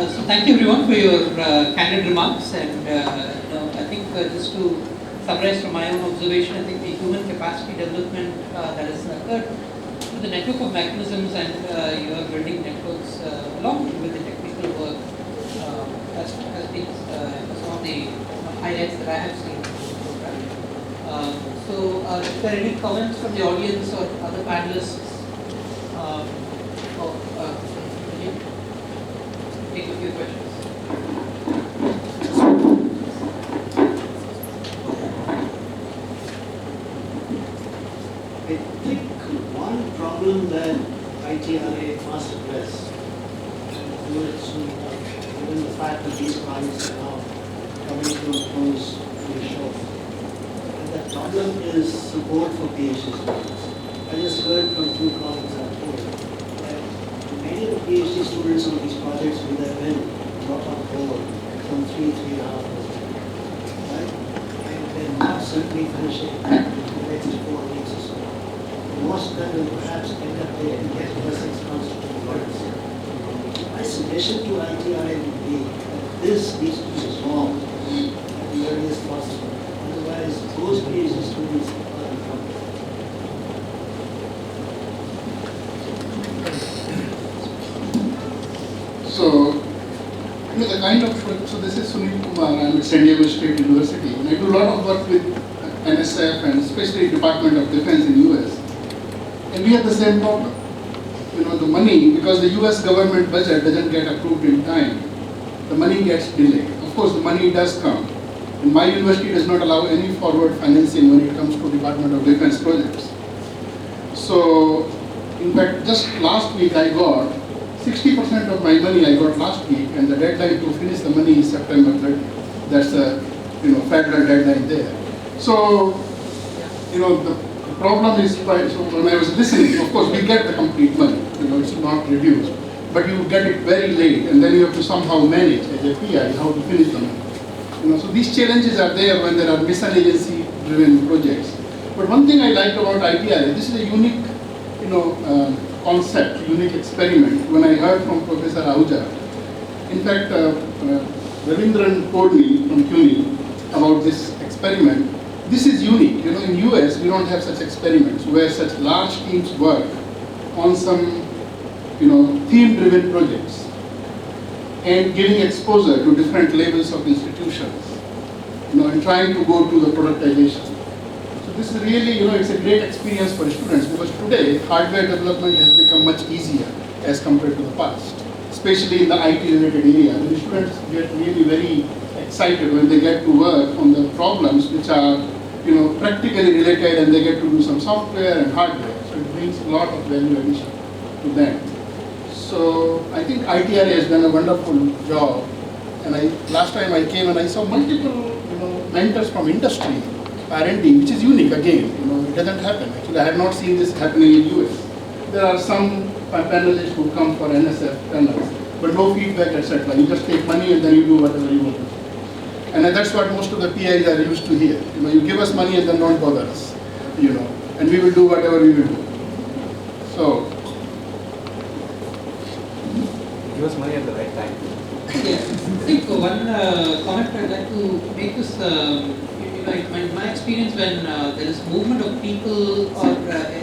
So thank you everyone for your candid remarks, and I think just to summarize from my own observation, I think the human capacity development that has occurred through the network of mechanisms and you are building networks along with the technical work has been some of the highlights that I have seen in the program. So if there are any comments from the audience or other panelists, take a few questions. I think one problem that ITRA must address, and do it soon enough, given the fact that these projects are now coming to a close pretty short, and that problem is support for PhD students. I just heard from two colleagues out here that many of the PhD students on these projects would have been brought on board from 3.5 years ago, right? And they're not certainly finishing in the next 4 weeks or so. Most of them will perhaps end up there and get the 6 months to convert. My suggestion to ITRA would be that this needs to be resolved at the earliest possible. Otherwise, those PhD students are in trouble. So, the kind of, so this is Sunil Kumar, I'm at San Diego State University, and I do a lot of work with NSF and especially Department of Defense in US. And we have the same problem. The money, because the US government budget doesn't get approved in time, the money gets delayed. Of course, the money does come. And my university does not allow any forward financing when it comes to Department of Defense projects. So, in fact, just last week I got 60% of my money I got last week, and the deadline to finish the money is September 30th. That's a federal deadline there. So, the problem is, so when I was listening, of course we get the complete money, it's not reduced, but you get it very late, and then you have to somehow manage as a PI how to finish the money. So these challenges are there when there are mission agency driven projects. But one thing I like about ITRA, this is a unique, concept, unique experiment. When I heard from Professor Ahuja, in fact, Ravindran told me from CUNY about this experiment. This is unique. In US, we don't have such experiments where such large teams work on some, theme-driven projects and giving exposure to different levels of institutions, and trying to go to the productization. So this is really, it's a great experience for students because today hardware development has become much easier as compared to the past, especially in the IT-related area. The students get really very excited when they get to work on the problems which are, practically related, and they get to do some software and hardware. So it brings a lot of value addition to them. So I think ITRA has done a wonderful job. And last time I came and I saw multiple, mentors from industry, R&D, which is unique again. It doesn't happen. Actually, I have not seen this happening in US. There are some panelists who come for NSF panels, but no feedback, etc. You just take money and then you do whatever you want to do. And that's what most of the PIs are used to here. You give us money and then don't bother us, and we will do whatever we will do. So, give us money at the right time. Yeah, I think one comment I'd like to make is, it might my experience, when there is movement of people or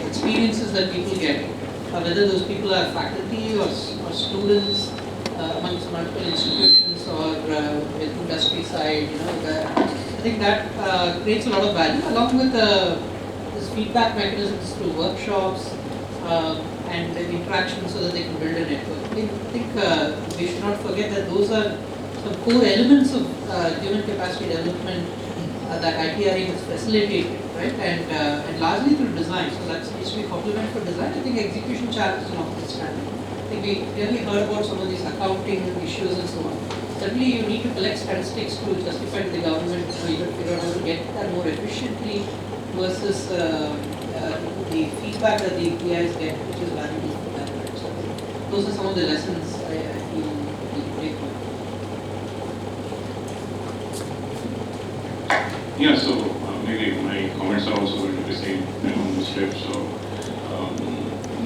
experiences that people get, whether those people are faculty or students amongst multiple institutions or with industry side, I think that creates a lot of value, along with this feedback mechanisms through workshops and interactions, so that they can build a network. I think we should not forget that those are some core elements of human capacity development that ITRE has facilitated, right? And largely through design. So that's needs to be complement for design. I think execution challenges notwithstanding. I think we clearly heard about some of these accounting issues and so on. Certainly, you need to collect statistics to justify to the government, so you have to figure out how to get that more efficiently versus the feedback that the PIs get, which is valuable for them. Right? So those are some of the lessons I feel we can take home. Yeah, so maybe my comments are also going to be same on this trip. So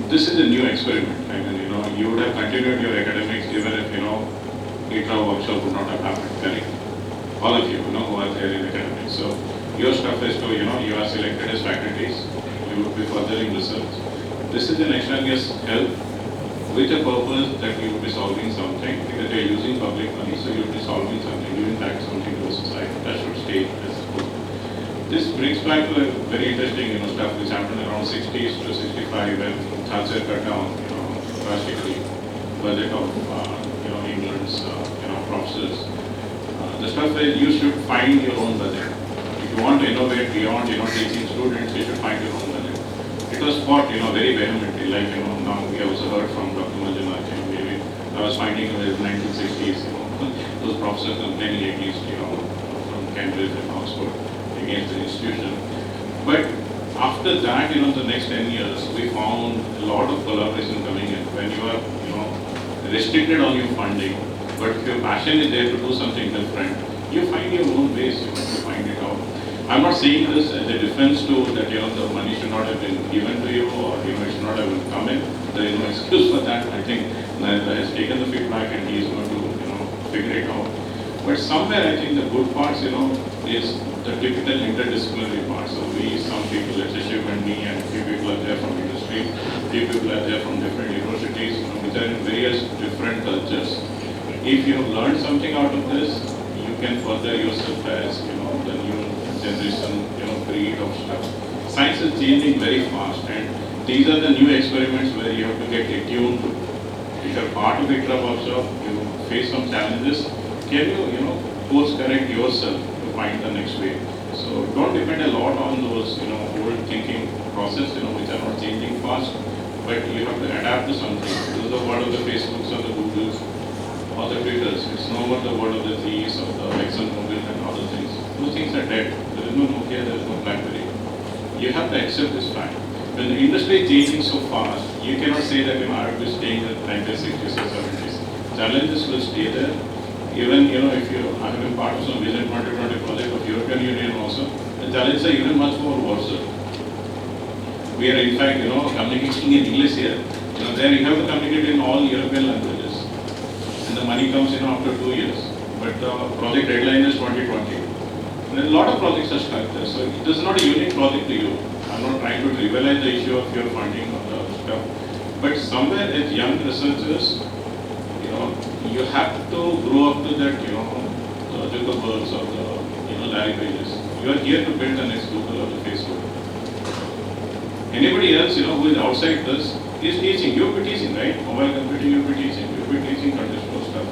this is a new experiment. I mean, you would have continued your academics even if, ITRA workshop would not have happened, correct? All of you, who are there in academics. So your stuff is to, you are selected as faculties, you would be furthering research. This is an extraneous help with a purpose that you would be solving something, because you are using public money, so you would be solving something, giving back something to the society. That should stay as good. This brings back to a very interesting, stuff which happened around 60s to 65 when Thatcher cut down, drastically budget of, England's, professors. The stuff is you should find your own budget. If you want to innovate beyond, teaching students, you should find your own budget. It was fought, very vehemently, like, now we also heard from Dr. Manjunath, maybe I was finding in the 1960s, those professors complaining at least, from Cambridge and Oxford against the institution. But after that, the next 10 years, we found a lot of collaboration coming in. When you are, restricted on your funding, but if your passion is there to do something different, you find your own ways, to find it out. I'm not saying this as a defense to that, the money should not have been given to you, or, it should not have come in. There is no excuse for that. I think Narendra has taken the feedback and he is going to, figure it out. But somewhere I think the good parts, is the typical interdisciplinary part. So some people, let's say Shiv and me, and few people are there from industry, few people are there from different universities, which are in various different cultures. If you have learned something out of this, you can further yourself as, the new generation, breed of stuff. Science is changing very fast, and these are the new experiments where you have to get attuned to. If you're part of ITRA workshop, you face some challenges. Can you, course correct yourself to find the next way? So don't depend a lot on those, old thinking process, which are not changing fast, but you have to adapt to something. This is the word of the Facebooks or the Googles or the Twitters. It's no more the word of the Z's or the ExxonMobil and other things. Those things are dead. There is no Nokia, there is no BlackBerry. You have to accept this fact. When the industry is changing so fast, you cannot say that I have to stay in the 1960s or 70s. Challenges will stay there. Even, if I have been part of some Vision 2020 project of European Union also, the challenges are even much more worse. We are in fact, communicating in English here. There you have to communicate in all European languages. And the money comes, after 2 years. But the project deadline is 2020. And a lot of projects are stuck there. So it is not a unique project to you. I'm not trying to trivialize the issue of your funding or the stuff. But somewhere as young researchers, you have to grow up to that, the Zuckerbergs or the, Larry Pages. You are here to build the next Google or the Facebook. Anybody else, who is outside this is teaching. You'll be teaching, right? Mobile computing, you'll be teaching. You'll be teaching contextual stuff.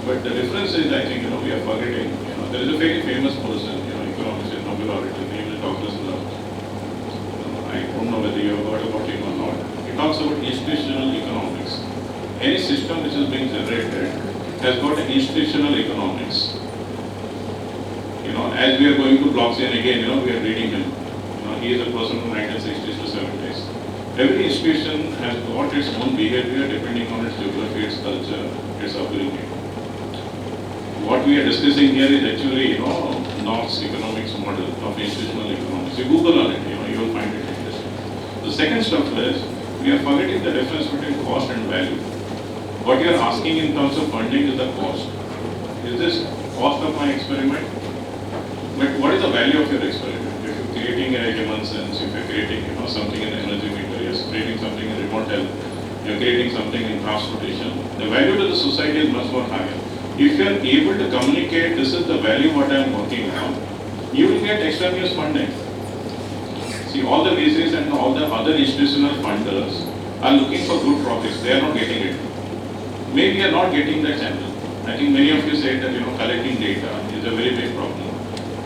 But the difference is, I think, we are forgetting. There is a very famous person, economist and Nobel laureate, his name is Dr. Slurp. I don't know whether you have heard about him or not. He talks about institutional economics. Any system which is being generated has got an institutional economics. As we are going to blockchain again, we are reading him. He is a person from 1960s to 70s. Every institution has got its own behavior depending on its geography, its culture, its upbringing. What we are discussing here is actually, North's economics model of institutional economics. You Google on it, you will find it interesting. The second stuff is, we are forgetting the difference between cost and value. What you are asking in terms of funding is the cost. Is this cost of my experiment? But what is the value of your experiment? If you're creating a human sense, if you're creating something in energy meter, you're creating something in remote health, you're creating something in transportation, the value to the society is much more higher. If you're able to communicate, this is the value what I'm working on, you will get extraneous funding. See, all the VCs and all the other institutional funders are looking for good projects. They are not getting it. Maybe you are not getting that channel. I think many of you said that collecting data is a very big problem.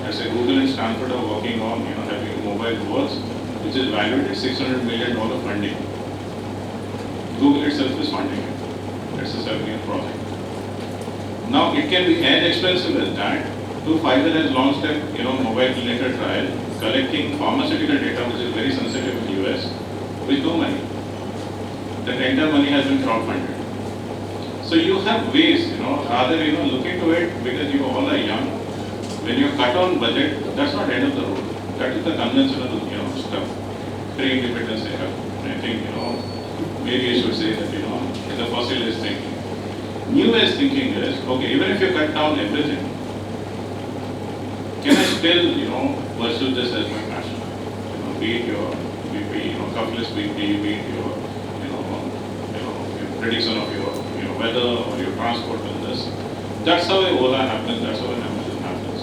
As a Google and Stanford are working on having mobile works, which is valued at $600 million funding. Google itself is funding it. That's a $7 million project. Now it can be as expensive as that. Pfizer has launched a mobile clinical trial collecting pharmaceutical data, which is very sensitive in the US, with no money. The entire money has been crowdfunded. So you have ways, rather look into it because you all are young. When you cut on budget, that's not end of the road. That is the conventional stuff. Pre-independence era. I think maybe I should say that the fossil age thinking. New age thinking is okay. Even if you cut down everything, can I still pursue this as my passion? Be it your cuffless BP, be it your prediction of your weather or your transport business. That's how Ola happens. That's how Amazon happens.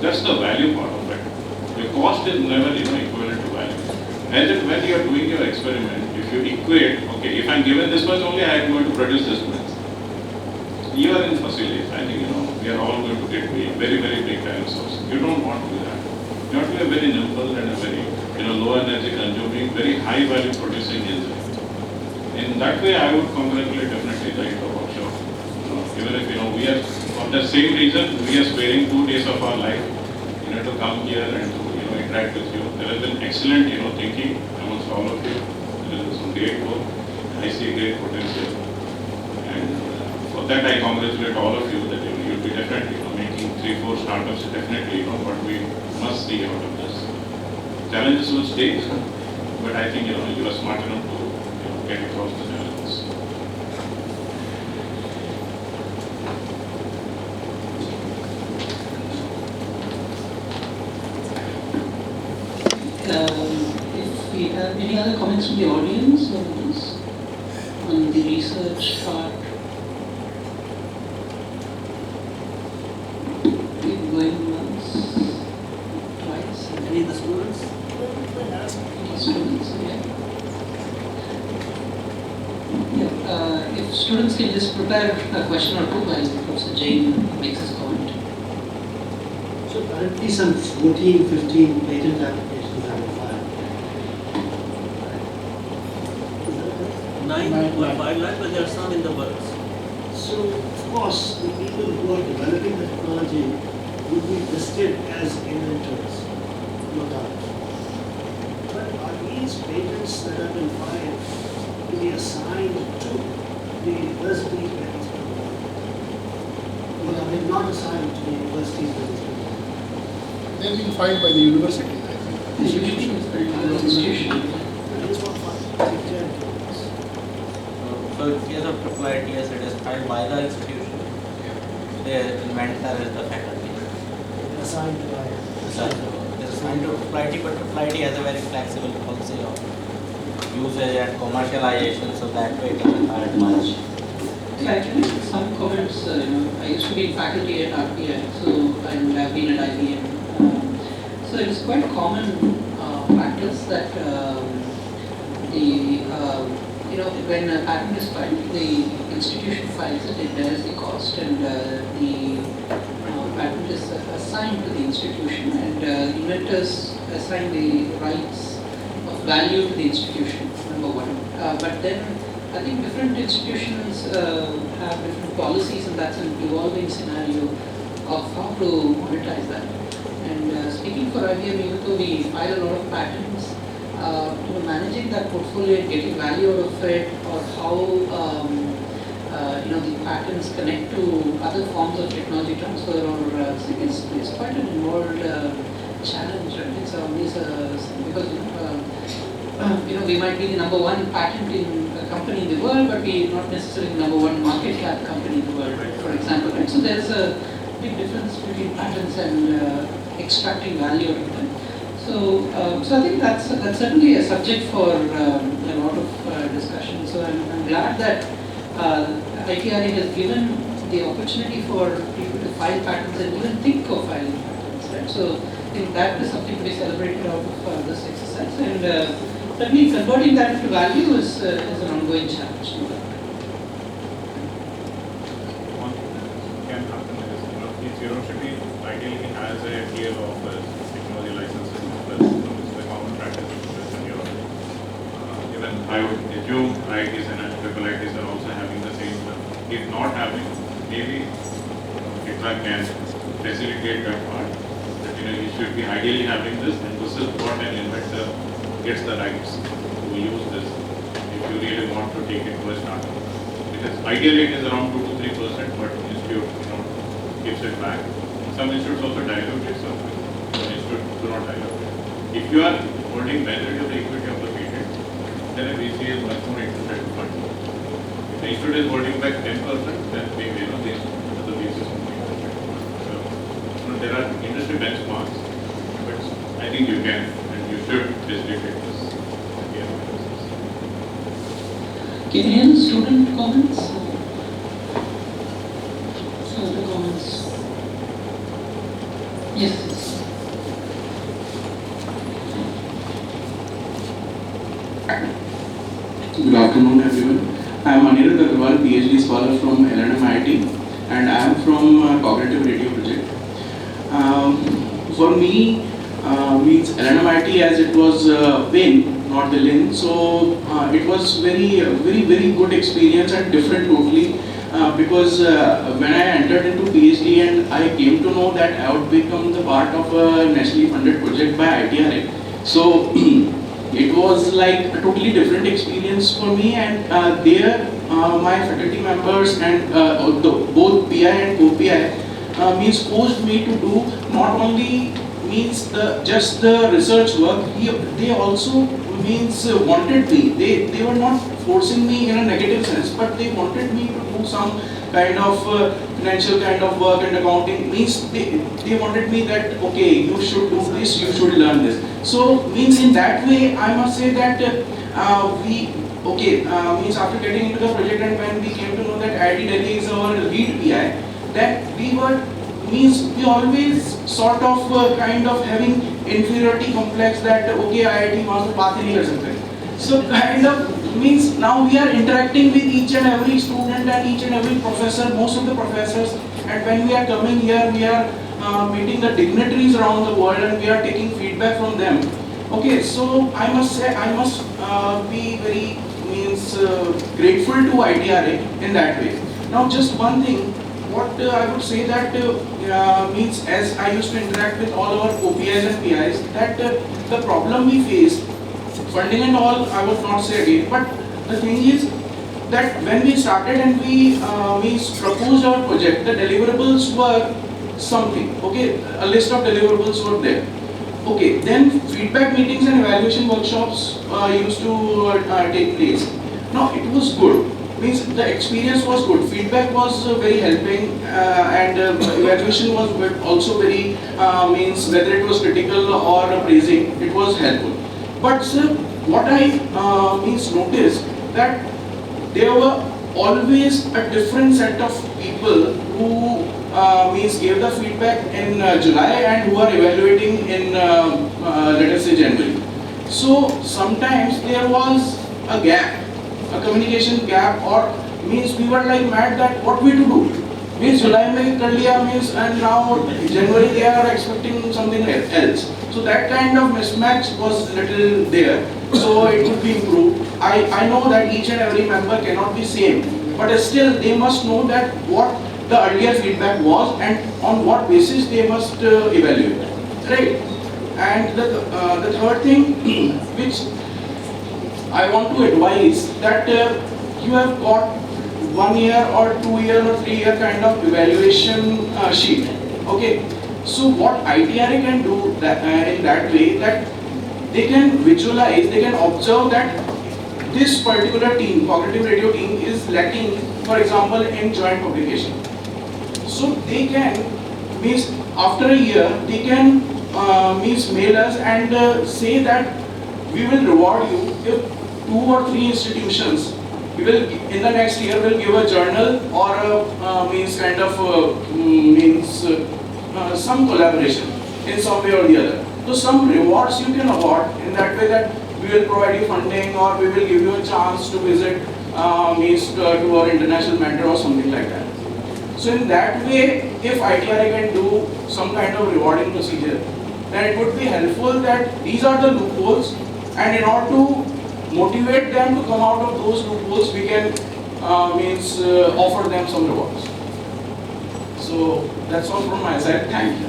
That's the value part of it. The cost is never equivalent to value. As in when you are doing your experiment, if you equate, okay, if I'm given this much only, I am going to produce this much. You are in facilities. I think we are all going to get very, very big dinosaurs. You don't want to do that. You want to be a very nimble and a very low energy consuming, very high value producing engine. In that way, I would congratulate definitely the ITRO workshop. Even if we are for the same reason, we are sparing 2 days of our life to come here and to interact with you. There has been excellent thinking amongst all of you. There is some great work. I see great potential, and for that I congratulate all of you that you'll be definitely making 3-4 startups definitely. What we must see out of this. Challenges will stay, but I think you are smart enough to get across the challenges. If we have any other comments from the audience on the research part, keep going once, twice. Any of the students? Students, yeah. If students can just prepare a question or two while Professor Jain makes his comment. So currently some 14-15 patent applications have been filed. 9.5 but there are some in the works. So of course the people who are developing the technology would be listed as inventors, no doubt. But are these patents that have been filed to be assigned to the university that is provided? Or are they not assigned to the universities that is provided? They've been filed by the university. Institution. So in case of IIT, yes, it is filed by the institution. The inventor is the faculty. Assigned to It is assigned to IIT, but IIT has a very flexible policy of usage and commercialization, so that way it doesn't hurt much. So actually, some comments, I used to be in faculty at RPI, and I've been at IBM. So it's quite common practice that when a patent is filed, the institution files it, it bears the cost, and the patent is assigned to the institution, and inventors assign the rights of value to the institution, number one. But then I think different institutions have different policies, and that's an evolving scenario of how to monetize that. And speaking for IBM, even though we file a lot of patents, managing that portfolio and getting value out of it, or how the patents connect to other forms of technology transfer, or it's quite an involved challenge. Right? It's always because we might be the number one patent in a company in the world, but we not necessarily the number one market cap company in the world, right? For example, right? So there's a big difference between patterns and extracting value out of them. So I think that's certainly a subject for a lot of discussion. So I'm glad that ITRA has given the opportunity for people to file patents and even think of filing patents, right? So I think that is something to be celebrated out of this exercise, and certainly converting that into value is an ongoing challenge. One thing can happen is, each university ideally has a tier of technology licenses office, it's the common practice in Europe. Even I would assume IITs and triple IITs are also having the same. If not having, maybe ITRA can facilitate that part. That you should be ideally having this, and this is what an inventor gets the rights to use this. If you really want to take it to a startup, because ideally it is around 2 to 3%, but institute gives it back. Some institutes also dilute it, some institutes do not dilute it. If you are holding majority of the equity of the patent, then a VC is much more interested to fund. If the institute is holding back 10%, then maybe the VC is only interested to fund. So there are industry benchmarks, but I think you can and you should facilitate this. Can you hear the student comments? Other comments? Yes. Good afternoon, everyone. I am Anirudh Agarwal, PhD scholar from LNM IIT, and I am from Cognitive Radio Project. For me, means LNM IIT, as it was Wayne, not the Lynn, so it was very good experience and different totally. Because when I entered into PhD and I came to know that I would become the part of a nationally funded project by ITRA. So it was like a totally different experience for me, and there my faculty members and both PI and co-PI means forced me to do not only means just the research work, they also means wanted me. They were not forcing me in a negative sense, but they wanted me to do some kind of financial kind of work and accounting. Means they wanted me that okay, you should do this, you should learn this. So means in that way, I must say that means after getting into the project and when we came to know that IIT Delhi is our lead PI, that we were means we always sort of kind of having inferiority complex that okay, IIT wants to baat hi nahi kar sakte. So kind of means now we are interacting with each and every student and each and every professor, most of the professors, and when we are coming here, we are meeting the dignitaries around the world and we are taking feedback from them. Okay, so I must say, I must be very means grateful to ITRA in that way. Now just one thing, what I would say that means as I used to interact with all our OPIs and PIs, that the problem we face, funding and all, I would not say again, but the thing is that when we started and we proposed our project, the deliverables were something, okay, a list of deliverables were there. Okay, then feedback meetings and evaluation workshops used to take place. Now it was good, means the experience was good, feedback was very helping and evaluation was also very, means whether it was critical or praising, it was helpful. But sir, what I means noticed that there were always a different set of people who means gave the feedback in July and who are evaluating in let us say January. So sometimes there was a gap, a communication gap, or means we were like mad that what we to do. Means July mein kar liya means and now January they are expecting something else. So that kind of mismatch was little there. So it could be improved. I know that each and every member cannot be same, but still they must know that what the earlier feedback was and on what basis they must evaluate, right? And the third thing which I want to advise that you have got 1 year or 2 year or 3 year kind of evaluation sheet, okay? So what ITRA can do that, in that way, that they can visualize, they can observe that this particular team, cognitive radio team, is lacking, for example, in joint publication. So they can means after a year they can means mail us and say that we will reward you if 2 or 3 institutions we will in the next year will give a journal or a means kind of some collaboration in some way or the other. So some rewards you can award in that way, that we will provide you funding or we will give you a chance to visit to our international mentor or something like that. So in that way, if ITRA can do some kind of rewarding procedure, then it would be helpful that these are the loopholes, and in order to motivate them to come out of those loopholes, we can offer them some rewards. So that's all from my side. Thank you.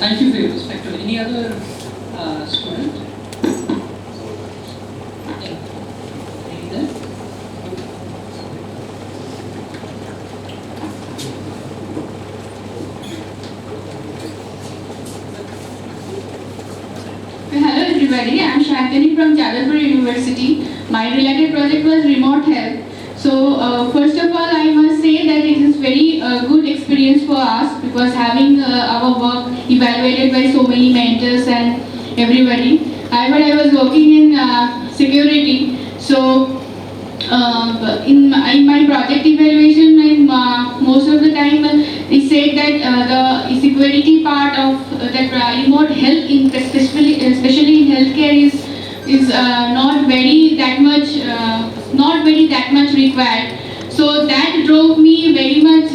Thank you for your perspective. Any other student? Yeah. Any there? Hello everybody, I am Shantini from Jadavpur University. My related project was remote health. So first of all, I must say that it is very good experience for us, because having our work evaluated by so many mentors and everybody. However, I was working in security, so in my project evaluation, most of the time it said that the security part of that remote health, especially in healthcare, is not very that much required. So that drove me very much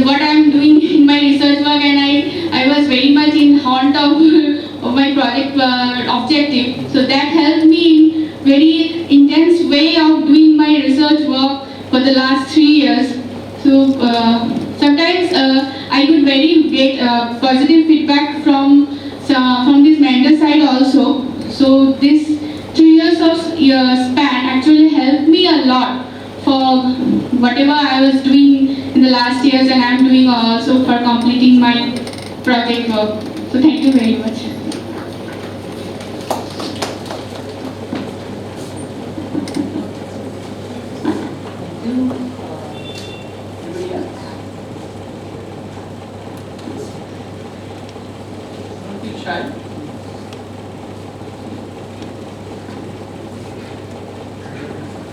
what I am doing in my research work, and I was very much in haunt of my project objective. So that helped me in very intense way of doing my research work for the last 3 years. So sometimes I could get positive feedback from this mentor side also. So this 3 years of span actually helped me a lot for whatever I was doing in the last years, and I am doing also for completing my project work. So thank you very much.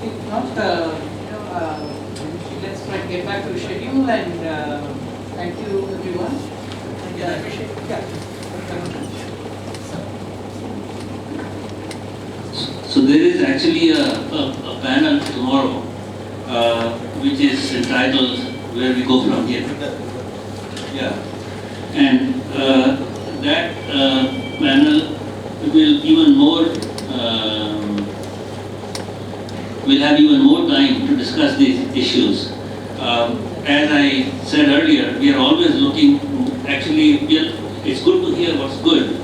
If not, let's try to get back to the schedule, and thank you everyone. And I appreciate it. Yeah. So there is actually a panel tomorrow, which is entitled "Where We Go From Here." Yeah, and that panel will even more will have even more time to discuss these issues. As I said earlier, we are always looking. Actually, it's good to hear what's good,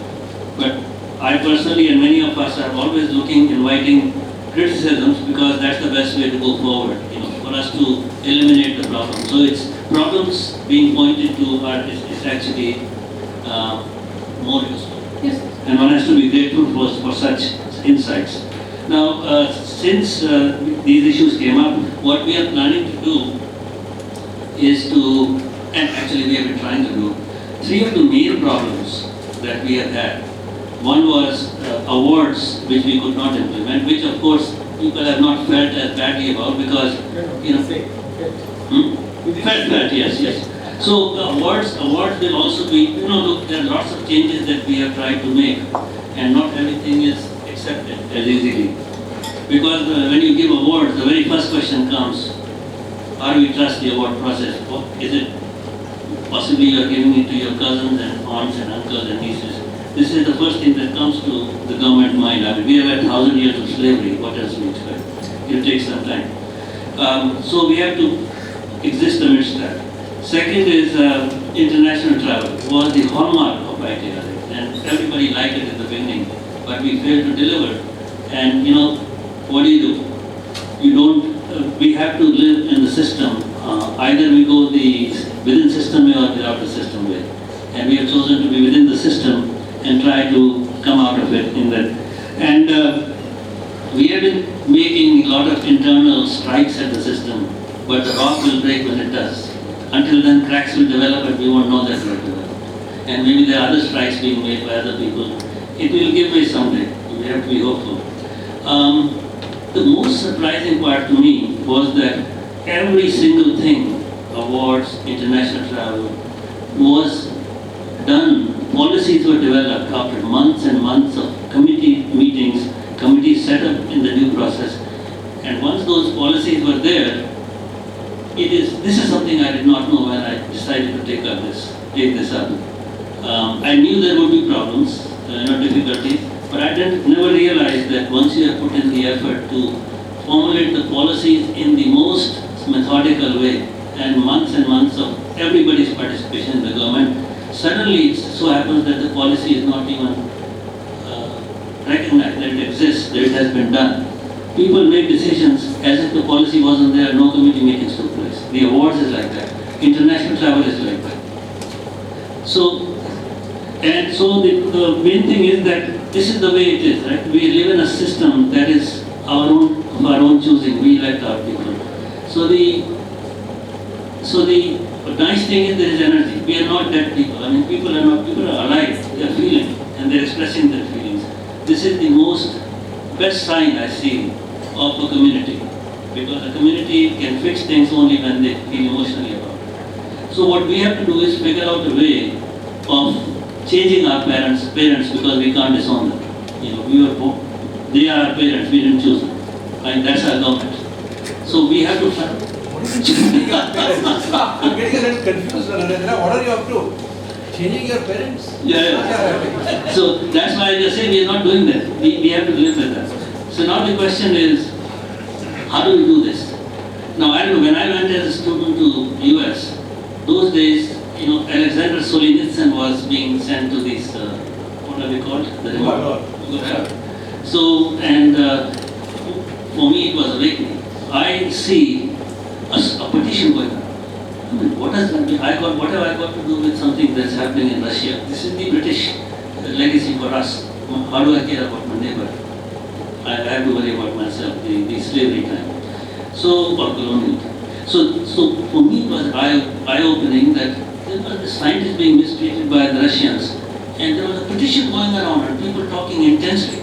but I personally and many of us are always inviting criticisms, because that's the best way to go forward, for us to eliminate the problem. So it's problems being pointed to is actually more useful. Yes. And one has to be grateful for such insights. Now, since these issues came up, what we are planning to do is to, and actually we have been trying to do, 3 of the main problems that we have had. One was awards which we could not implement, which of course people have not felt as badly about, because, felt, yes. So awards will also be, look, there are lots of changes that we have tried to make, and not everything is accepted as easily. Because when you give awards, the very first question comes, how do we trust the award process? Is it possibly you are giving it to your cousins and aunts and uncles and nieces? This is the first thing that comes to the government mind. I mean, we have had 1,000 years of slavery. What else do we expect? It takes some time. So we have to exist amidst that. Second is international travel. It was the hallmark of ITRA, and everybody liked it in the beginning, but we failed to deliver. And what do? You don't. We have to live in the system. Either we go the within system way or without the system way, and we have chosen to be within the system and try to come out of it in that. And we have been making a lot of internal strikes at the system, but the rock will break when it does. Until then, cracks will develop and we won't know that they are developed. And maybe there are other strikes being made by other people. It will give way someday. We have to be hopeful. The most surprising part to me was that every single thing, awards, international travel, was done. Policies were developed after months and months of committee meetings, committees set up in the due process. And once those policies were there, this is something I did not know when I decided to take this up. I knew there would be problems, difficulties, but I never realized that once you have put in the effort to formulate the policies in the most methodical way, and months of everybody's participation in the government, suddenly it so happens that the policy is not even recognized, that it exists, that it has been done. People make decisions as if the policy wasn't there, no committee meetings took place. The awards is like that. International travel is like that. So the main thing is that this is the way it is, right? We live in a system that is our own choosing. We elect our people. So the nice thing is there is energy. We are not dead people. I mean, people are alive. They are feeling and they are expressing their feelings. This is the best sign I see of a community, because a community can fix things only when they feel emotionally about it. So what we have to do is figure out a way of changing our parents because we can't disown them. We were born, they are our parents, we didn't choose them. And that's our government. So we have to find. I'm getting a little confused. What are you up to? Changing your parents? Yeah. So that's why I just say we are not doing that. We have to live with that. So now the question is, how do we do this? Now I don't know, when I went as a student to US, those days, Alexander Solzhenitsyn was being sent to these, what are they called? The remote. So, and for me it was awakening. I see a petition going on. I mean, what have I got to do with something that's happening in Russia? This is the British legacy for us. How do I care about my neighbor? I have to worry about myself, the slavery time. So, or colonial time. So for me it was eye-opening that there were the scientists being mistreated by the Russians, and there was a petition going around and people talking intensely,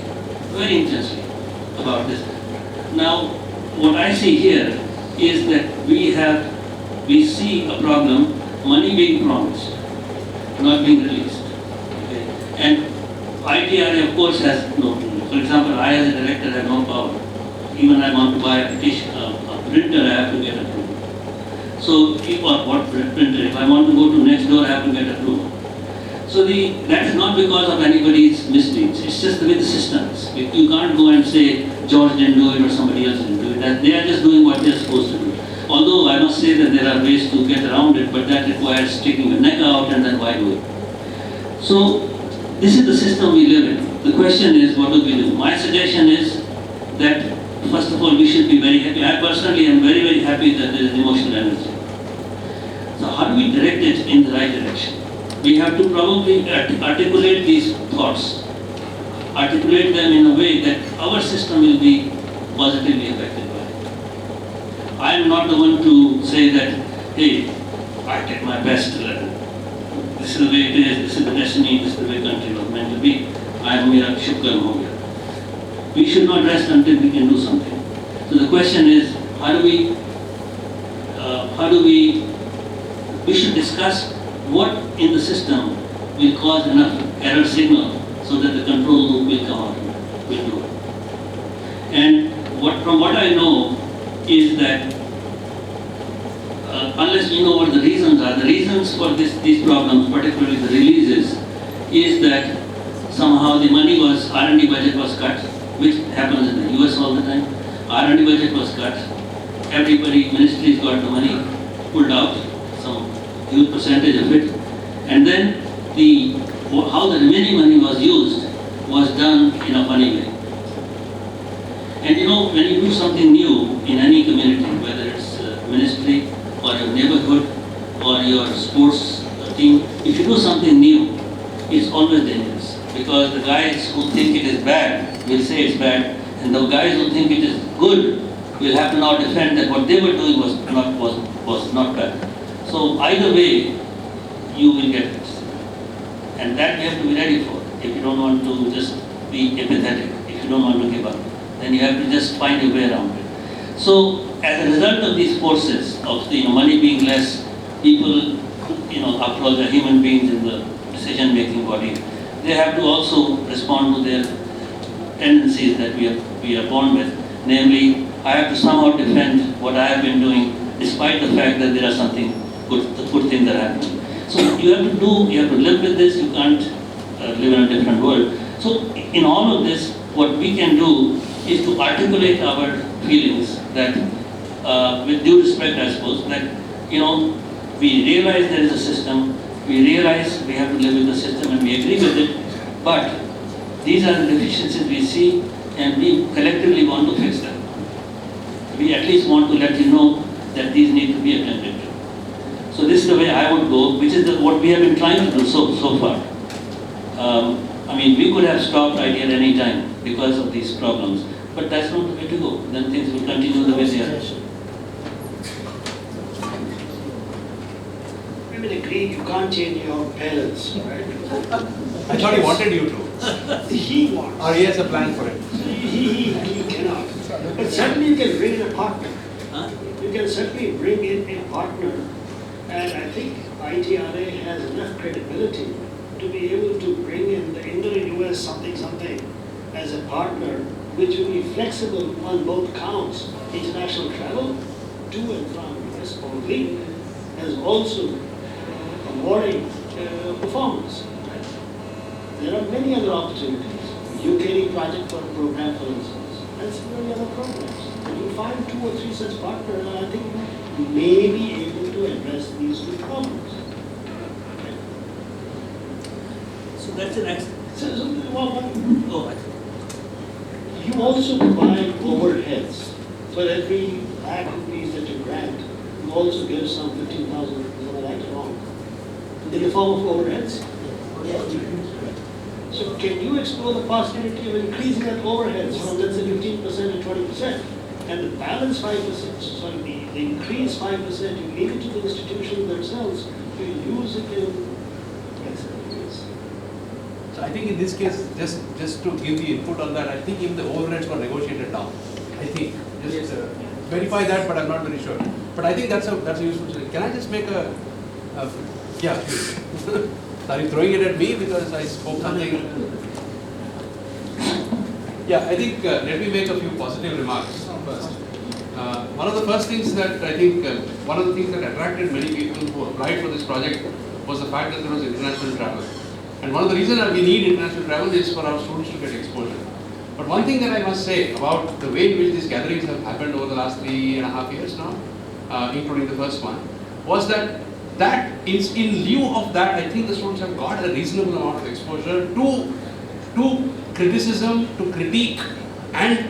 very intensely about this. Now, what I see here is that we see a problem, money being promised, not being released. Okay? And ITRA of course has no, for example, I as a director have no power. Even I want to buy a printer, I have to get approval. So, what printer? If I want to go to next door, I have to get approval. So that is not because of anybody's misdeeds. It's just the way the system is. You can't go and say George didn't do it or somebody else didn't do it. They are just doing what they are supposed to do. Although I must say that there are ways to get around it, but that requires sticking the neck out and then why do it? So this is the system we live in. The question is, what do we do? My suggestion is that first of all we should be very happy. I personally am very, very happy that there is emotional energy. So how do we direct it in the right direction? We have to probably articulate these thoughts, articulate them in a way that our system will be positively affected by it. I am not the one to say that, hey, I did my best, this is the way it is, this is the destiny, this is the way country was meant to be. I am mera shukar ho gaya. We should not rest until we can do something. So the question is, we should discuss what in the system will cause enough error signal so that the control loop will come out, will do it. And from what I know is that unless we know what the reasons are, the reasons for these problems, particularly the releases, is that somehow the money was, R&D budget was cut, which happens in the US all the time. R&D budget was cut. Everybody, ministries got the money pulled out, some huge percentage of it. And then how the remaining money was used was done in a funny way. And when you do something new in any community, whether it's a ministry or your neighborhood or your sports team, if you do something new, it's always dangerous. Because the guys who bad, will say it's bad, and the guys who think it is good will have to now defend that what they were doing was not bad. So either way, you will get it. And that you have to be ready for. If you don't want to just be apathetic, if you don't want to give up, then you have to just find a way around it. So as a result of these forces of money being less, people, after all, they're human beings in the decision-making body, they have to also respond to their tendencies that we are born with. Namely, I have to somehow defend what I have been doing, despite the fact that there are something good things that are happening. So you have to live with this. You can't live in a different world. So in all of this, what we can do is to articulate our feelings that, with due respect, I suppose, that we realize there is a system, we realize we have to live with the system, and we agree with it. But these are the deficiencies we see, and we collectively want to fix them. We at least want to let you know that these need to be attended to. So this is the way I would go, which is what we have been trying to do so far. We could have stopped ITR any time because of these problems, but that's not the way to go. Then things will continue the way they are. Women agree you can't change your parents, right? I thought he wanted you to. He wants. Or he has a plan for it. He cannot. But certainly you can bring in a partner. You can certainly bring in a partner. And I think ITRA has enough credibility to be able to bring in the Indo-US something as a partner, which will be flexible on both counts. International travel to and from US only, as also awarding performance. There are many other opportunities. UKD project for a program, for instance, and many other programs. And you find 2 or 3 such partners, and I think you may be able to address these 2 problems. So that's the next. You also provide overheads. For every lakh rupees that you grant, you also give some 15,000 rupees, am I right or wrong? In the form of overheads? So can you explore the possibility of increasing that overheads from, let's say, 15% to 20%? And the balance 5%, the increase 5%, you leave it to the institutions themselves to use it in ways. So I think in this case, just to give the input on that, I think even the overheads were negotiated down. I think, just verify that, but I'm not very sure. But I think that's a useful solution. Can I just make yeah, please. Are you throwing it at me because I spoke something? Yeah, I think let me make a few positive remarks first. One of the first things that I think, one of the things that attracted many people who applied for this project was the fact that there was international travel. And one of the reasons that we need international travel is for our students to get exposure. But one thing that I must say about the way in which these gatherings have happened over the last 3.5 years now, including the first one, was that in lieu of that, I think the students have got a reasonable amount of exposure to criticism, to critique, and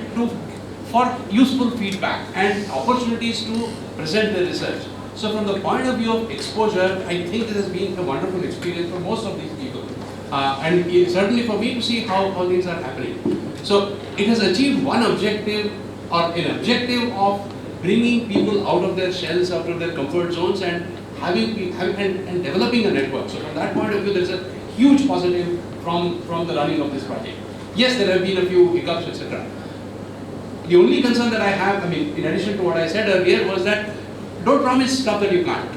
for useful feedback and opportunities to present their research. So from the point of view of exposure, I think this has been a wonderful experience for most of these people. And certainly for me to see how things are happening. So it has achieved one objective, or an objective of bringing people out of their shells, out of their comfort zones, and and developing a network. So from that point of view, there is a huge positive from the running of this project. Yes, there have been a few hiccups, etc. The only concern that I have, in addition to what I said earlier, was that don't promise stuff that you can't.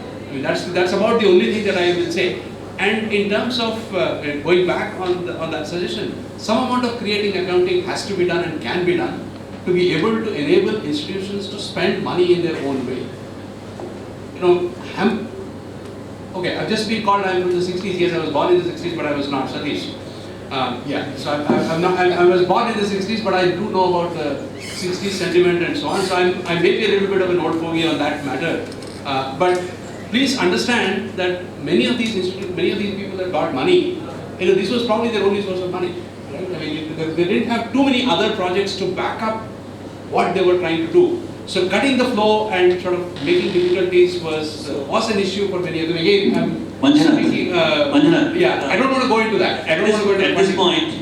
That's about the only thing that I will say. And in terms of going back on that suggestion, some amount of creating accounting has to be done and can be done to be able to enable institutions to spend money in their own way. I've just been called, I'm from the 60s. Yes, I was born in the 60s, but I was not Satish. So I was born in the 60s, but I do know about the 60s sentiment and so on. So I may be a little bit of an old fogey on that matter. But please understand that many of these institutions, many of these people that got money, this was probably their only source of money. Right? They didn't have too many other projects to back up what they were trying to do. So cutting the flow and sort of making difficulties was an issue for many of them. Again, Manjunath, I don't want to go into that. At this point,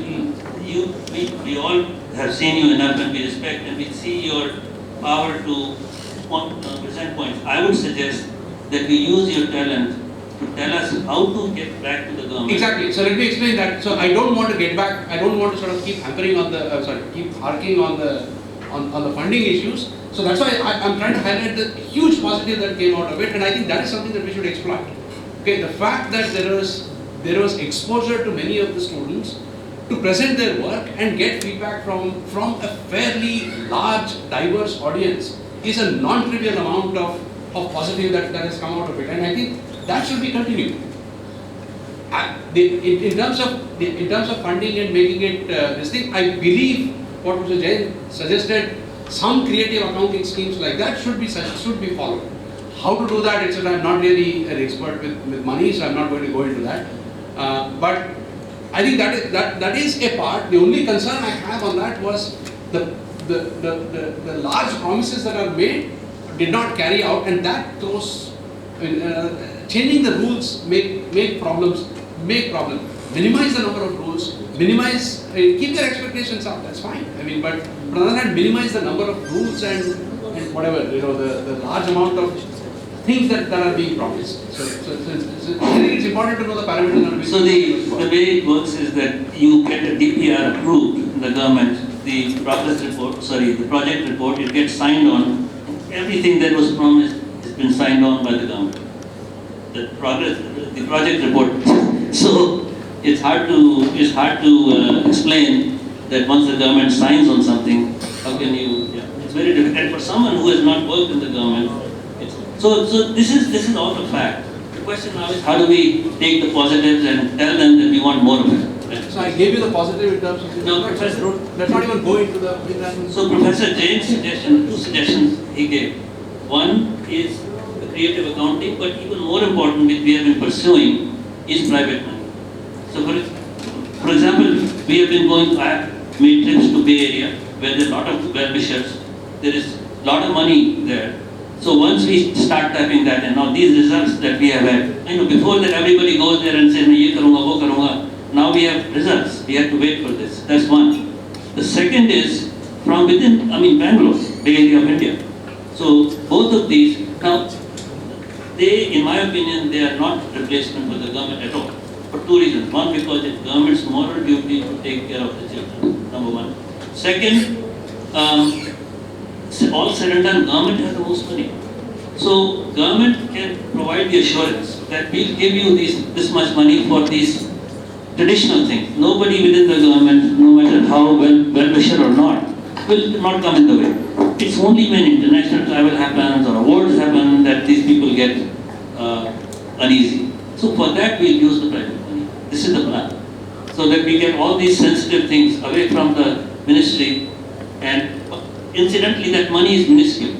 we all have seen you enough and we respect and we see your power to present points. I would suggest that we use your talent to tell us how to get back to the government. Exactly. So let me explain that. So I don't want to get back. I don't want to sort of keep hampering on the. Keep harking on the funding issues. So that's why I'm trying to highlight the huge positive that came out of it, and I think that is something that we should exploit. Okay, the fact that there was exposure to many of the students to present their work and get feedback from a fairly large, diverse audience is a non-trivial amount of positive that has come out of it, and I think that should be continued. In terms of funding and making it this thing, I believe what Mr. Jain suggested, some creative accounting schemes like that should be followed. How to do that, etc. I'm not really an expert with money, so I'm not going to go into that. But I think that is a part. The only concern I have on that was the large promises that are made did not carry out, and that throws. Changing the rules make problems. Minimize the number of rules. Keep their expectations up. That's fine. I mean, but on the other hand, minimize the number of rules and whatever, the large amount of things that are being promised. So I think it's important to know the parameters. So the way it works is that you get a DPR approved in the government, the project report, it gets signed on. Everything that was promised has been signed on by the government. The project report. So it's hard to explain that once the government signs on something, how can you? Yeah, it's very difficult for someone who has not worked in the government. So this is all a fact. The question now is how do we take the positives and tell them that we want more of it? So I gave you the positive in terms of no, Professor. Let's not even go into the. So Professor Jain's two suggestions he gave. One is the creative accounting, but even more important, which we have been pursuing, is private money. So for example, we have been I have made trips to Bay Area where there are a lot of well-wishers. There is a lot of money there. So once we start tapping that and now these results that we have had, before that everybody goes there and says, ye karunga, wo karunga. Now we have results. We have to wait for this. That's one. The second is from within, Bangalore, Bay Area of India. So both of these, now, in my opinion, they are not replacement for the government at all. For two reasons. One, because it's government's moral duty to take care of the children, number one. Second, all said and done, government has the most money. So government can provide the assurance that we'll give you this much money for these traditional things. Nobody within the government, no matter how well-wisher or not, will not come in the way. It's only when international travel happens or awards happen that these people get uneasy. So for that we'll use the private money. This is the plan. So that we get all these sensitive things away from the ministry, and incidentally that money is minuscule.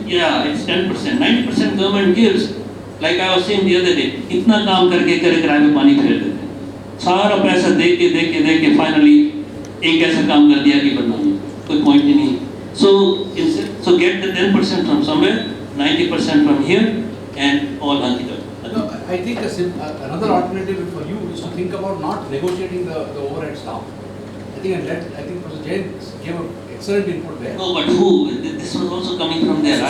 Yeah, it's 10%. 90% government gives. Like I was saying the other day, इतना काम करके किराए में पानी फेर देते हैं. सारा पैसा दे के finally एक ऐसा काम कर दिया कि बदनामी. कोई point ही नहीं. So get the 10% from somewhere, 90% from here, and all hunky-dory. No, I think another alternative for you is to think about not negotiating the overheads down. I think Professor Jain gave an excellent input there. No, but who? This was also coming from there.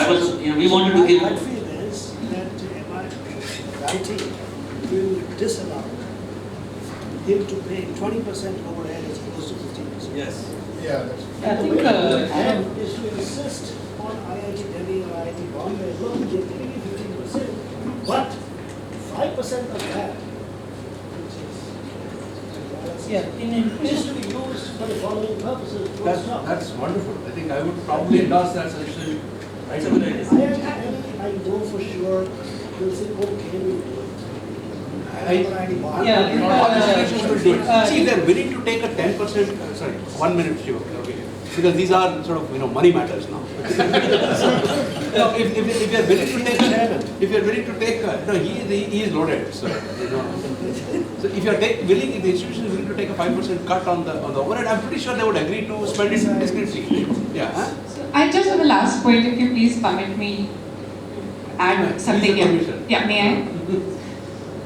We wanted to give. My feel is that IT will disallow him to pay 20% overhead as opposed to 15%. Yes. Yeah, that's And the way to add is to insist on IIT Delhi or IIT Bombay, look, we're giving you 15%, but 5% of that, is to be used for the following purposes. That's wonderful. I think I would probably endorse that suggestion right away. IIT Delhi, I know for sure, will say, okay, we'll do it. See, they're willing to take a 10%, sorry, 1 minute, Shiva, okay. Because these are sort of, money matters now. No, if you're willing to take, he is loaded, so, So if if the institution is willing to take a 5% cut on the overhead, I'm pretty sure they would agree to spend it discreetly. Yeah. Huh? So I just have a last point, if you please permit me add something here. Yeah, may I?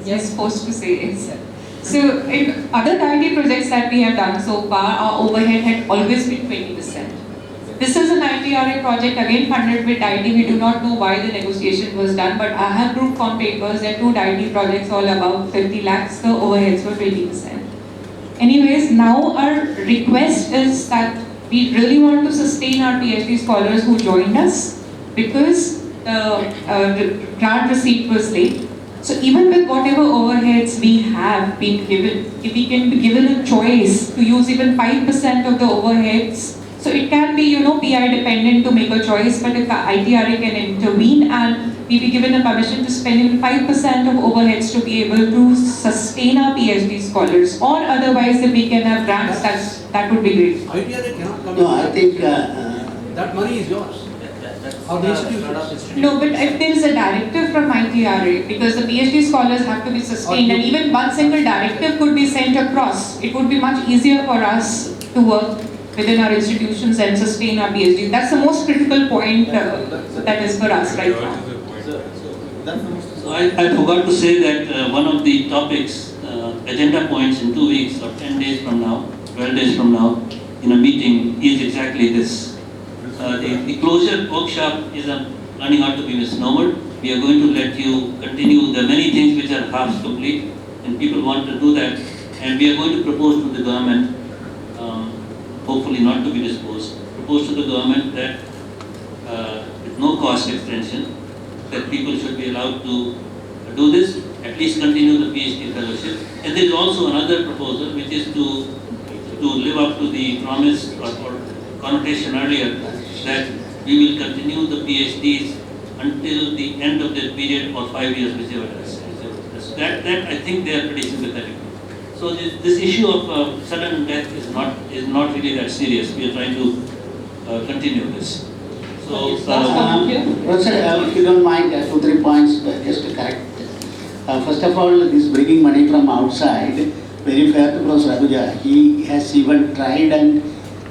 You're supposed to say it. So in other IIT projects that we have done so far, our overhead had always been 20%. This is an ITRA project again funded with DIT. We do not know why the negotiation was done, but I have proved on papers that 2 DIT projects all above 50 lakhs, the overheads were 20%. Anyways, now our request is that we really want to sustain our PhD scholars who joined us because the grant receipt was late. So even with whatever overheads we have been given, if we can be given a choice to use even 5% of the overheads, so it can be, PI dependent to make a choice, but if the ITRA can intervene and we be given a permission to spend even 5% of overheads to be able to sustain our PhD scholars, or otherwise if we can have grants, that would be great. ITRA cannot come. No, I think that money is yours. Or the institutions. No, but if there is a directive from ITRA, because the PhD scholars have to be sustained, and even one single directive could be sent across, it would be much easier for us to work within our institutions and sustain our PhD. That's the most critical point that is for us right now. So I forgot to say that one of the topics, agenda points in 2 weeks or 10 days from now, 12 days from now, in a meeting is exactly this. The closure workshop is turning out to be misnomer. We are going to let you continue the many things which are half complete, and people want to do that. And we are going to propose to the government, hopefully not to be disposed, propose to the government that with no cost extension, that people should be allowed to do this, at least continue the PhD fellowship. And there is also another proposal which is to live up to the promise or connotation earlier that we will continue the PhDs until the end of their period or 5 years, whichever it is. That I think they are pretty sympathetic. So this issue of sudden death is not really that serious. We are trying to continue this. So, Professor, if you don't mind, 2-3 points just to correct. First of all, this bringing money from outside, very fair to Professor Ahuja. He has even tried and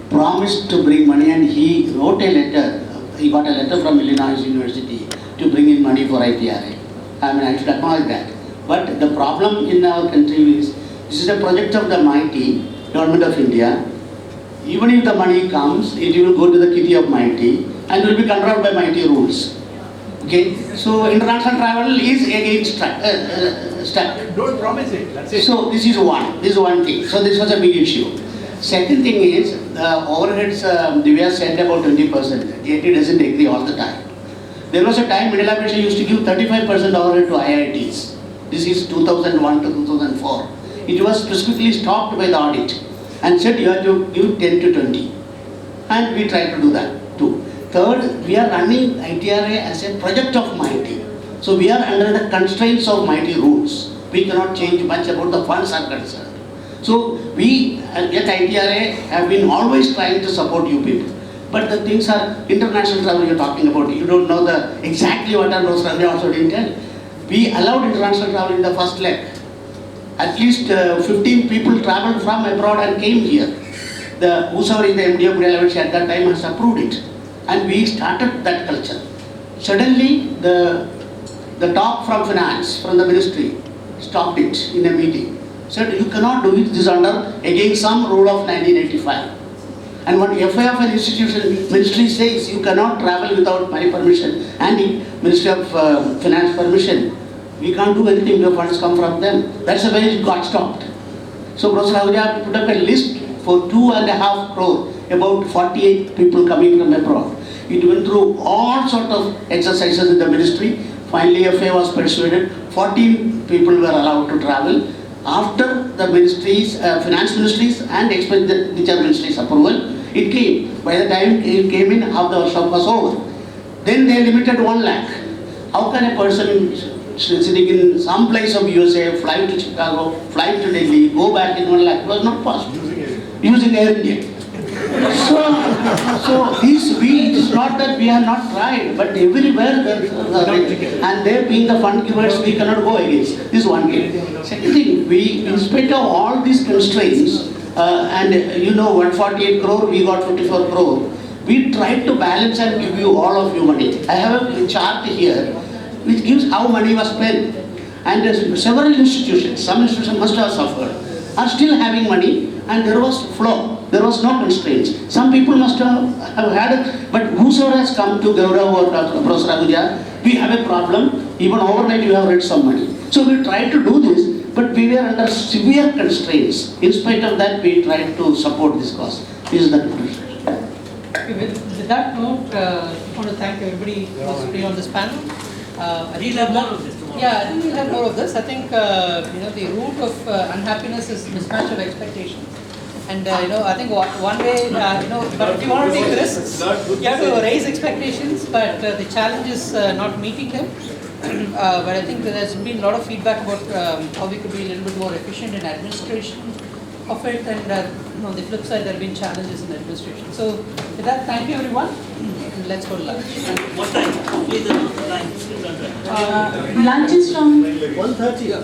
promised to bring money, and he wrote a letter. He got a letter from Illinois University to bring in money for ITRA. I should acknowledge that. But the problem in our country is, this is a project of the MIT, Government of India. Even if the money comes, it will go to the kitty of MIT and will be controlled by MIT rules. Okay? So international travel is against stuck. Don't promise it. That's it. So this is one thing. So this was a big issue. Second thing is, overheads, Divya said about 20%. DIT doesn't agree all the time. There was a time Middle Asia used to give 35% overhead to IITs. This is 2001 to 2004. It was specifically stopped by the audit and said you have to give 10 to 20. And we tried to do that too. Third, we are running ITRA as a project of MIT. So we are under the constraints of MIT rules. We cannot change much about the funds are concerned. So we at ITRA have been always trying to support you people. But the things are international travel you're talking about. You don't know exactly what our Professor Ravi also didn't tell. We allowed international travel in the first leg. At least 15 people traveled from abroad and came here. Whosoever is the MD of Middle Asia at that time has approved it. And we started that culture. Suddenly, the top from finance, from the ministry, stopped it in a meeting. Said, you cannot do it, this is under, against some rule of 1985. And what FI of an institution, ministry says, you cannot travel without my permission and the Ministry of Finance permission. We can't do anything, the funds come from them. That's the way it got stopped. So Professor Ahuja put up a list for 2.5 crore, about 48 people coming from abroad. It went through all sort of exercises in the ministry. Finally, FA was persuaded. 14 people were allowed to travel. After the ministries, finance ministries and expenditure ministries approval, it came. By the time it came in, half the workshop was over. Then they limited 1 lakh. How can a person sitting in some place of USA, fly to Chicago, fly to Delhi, go back in 1 lakh? It was not possible. Using Air India. So it's not that we have not tried, but everywhere and they being the fund givers, we cannot go against. This is one thing. Second thing, we, in spite of all these constraints, and 148 crore, we got 54 crore, we tried to balance and give you all of your money. I have a chart here which gives how money was spent. And several institutions, some institutions must have suffered, are still having money, and there was flow, there was no constraints. Some people must have had it, but whosoever has come to Gaurav or Professor Ahuja, we have a problem, even overnight we have raised some money. So we tried to do this, but we were under severe constraints. In spite of that, we tried to support this cause. This is the conclusion. Okay, with that note, I want to thank everybody who was free on this panel. We'll have more of this tomorrow. Yeah, I think we'll have more of this. I think the root of unhappiness is mismatch of expectations. And I think one way, but if you want to take risks, you have to raise expectations, but the challenge is not meeting them. But I think there's been a lot of feedback about how we could be a little bit more efficient in administration of it, and on the flip side, there have been challenges in administration. So with that, thank you everyone, and let's go to lunch. What time? Please announce the time. Lunch is from 1:30.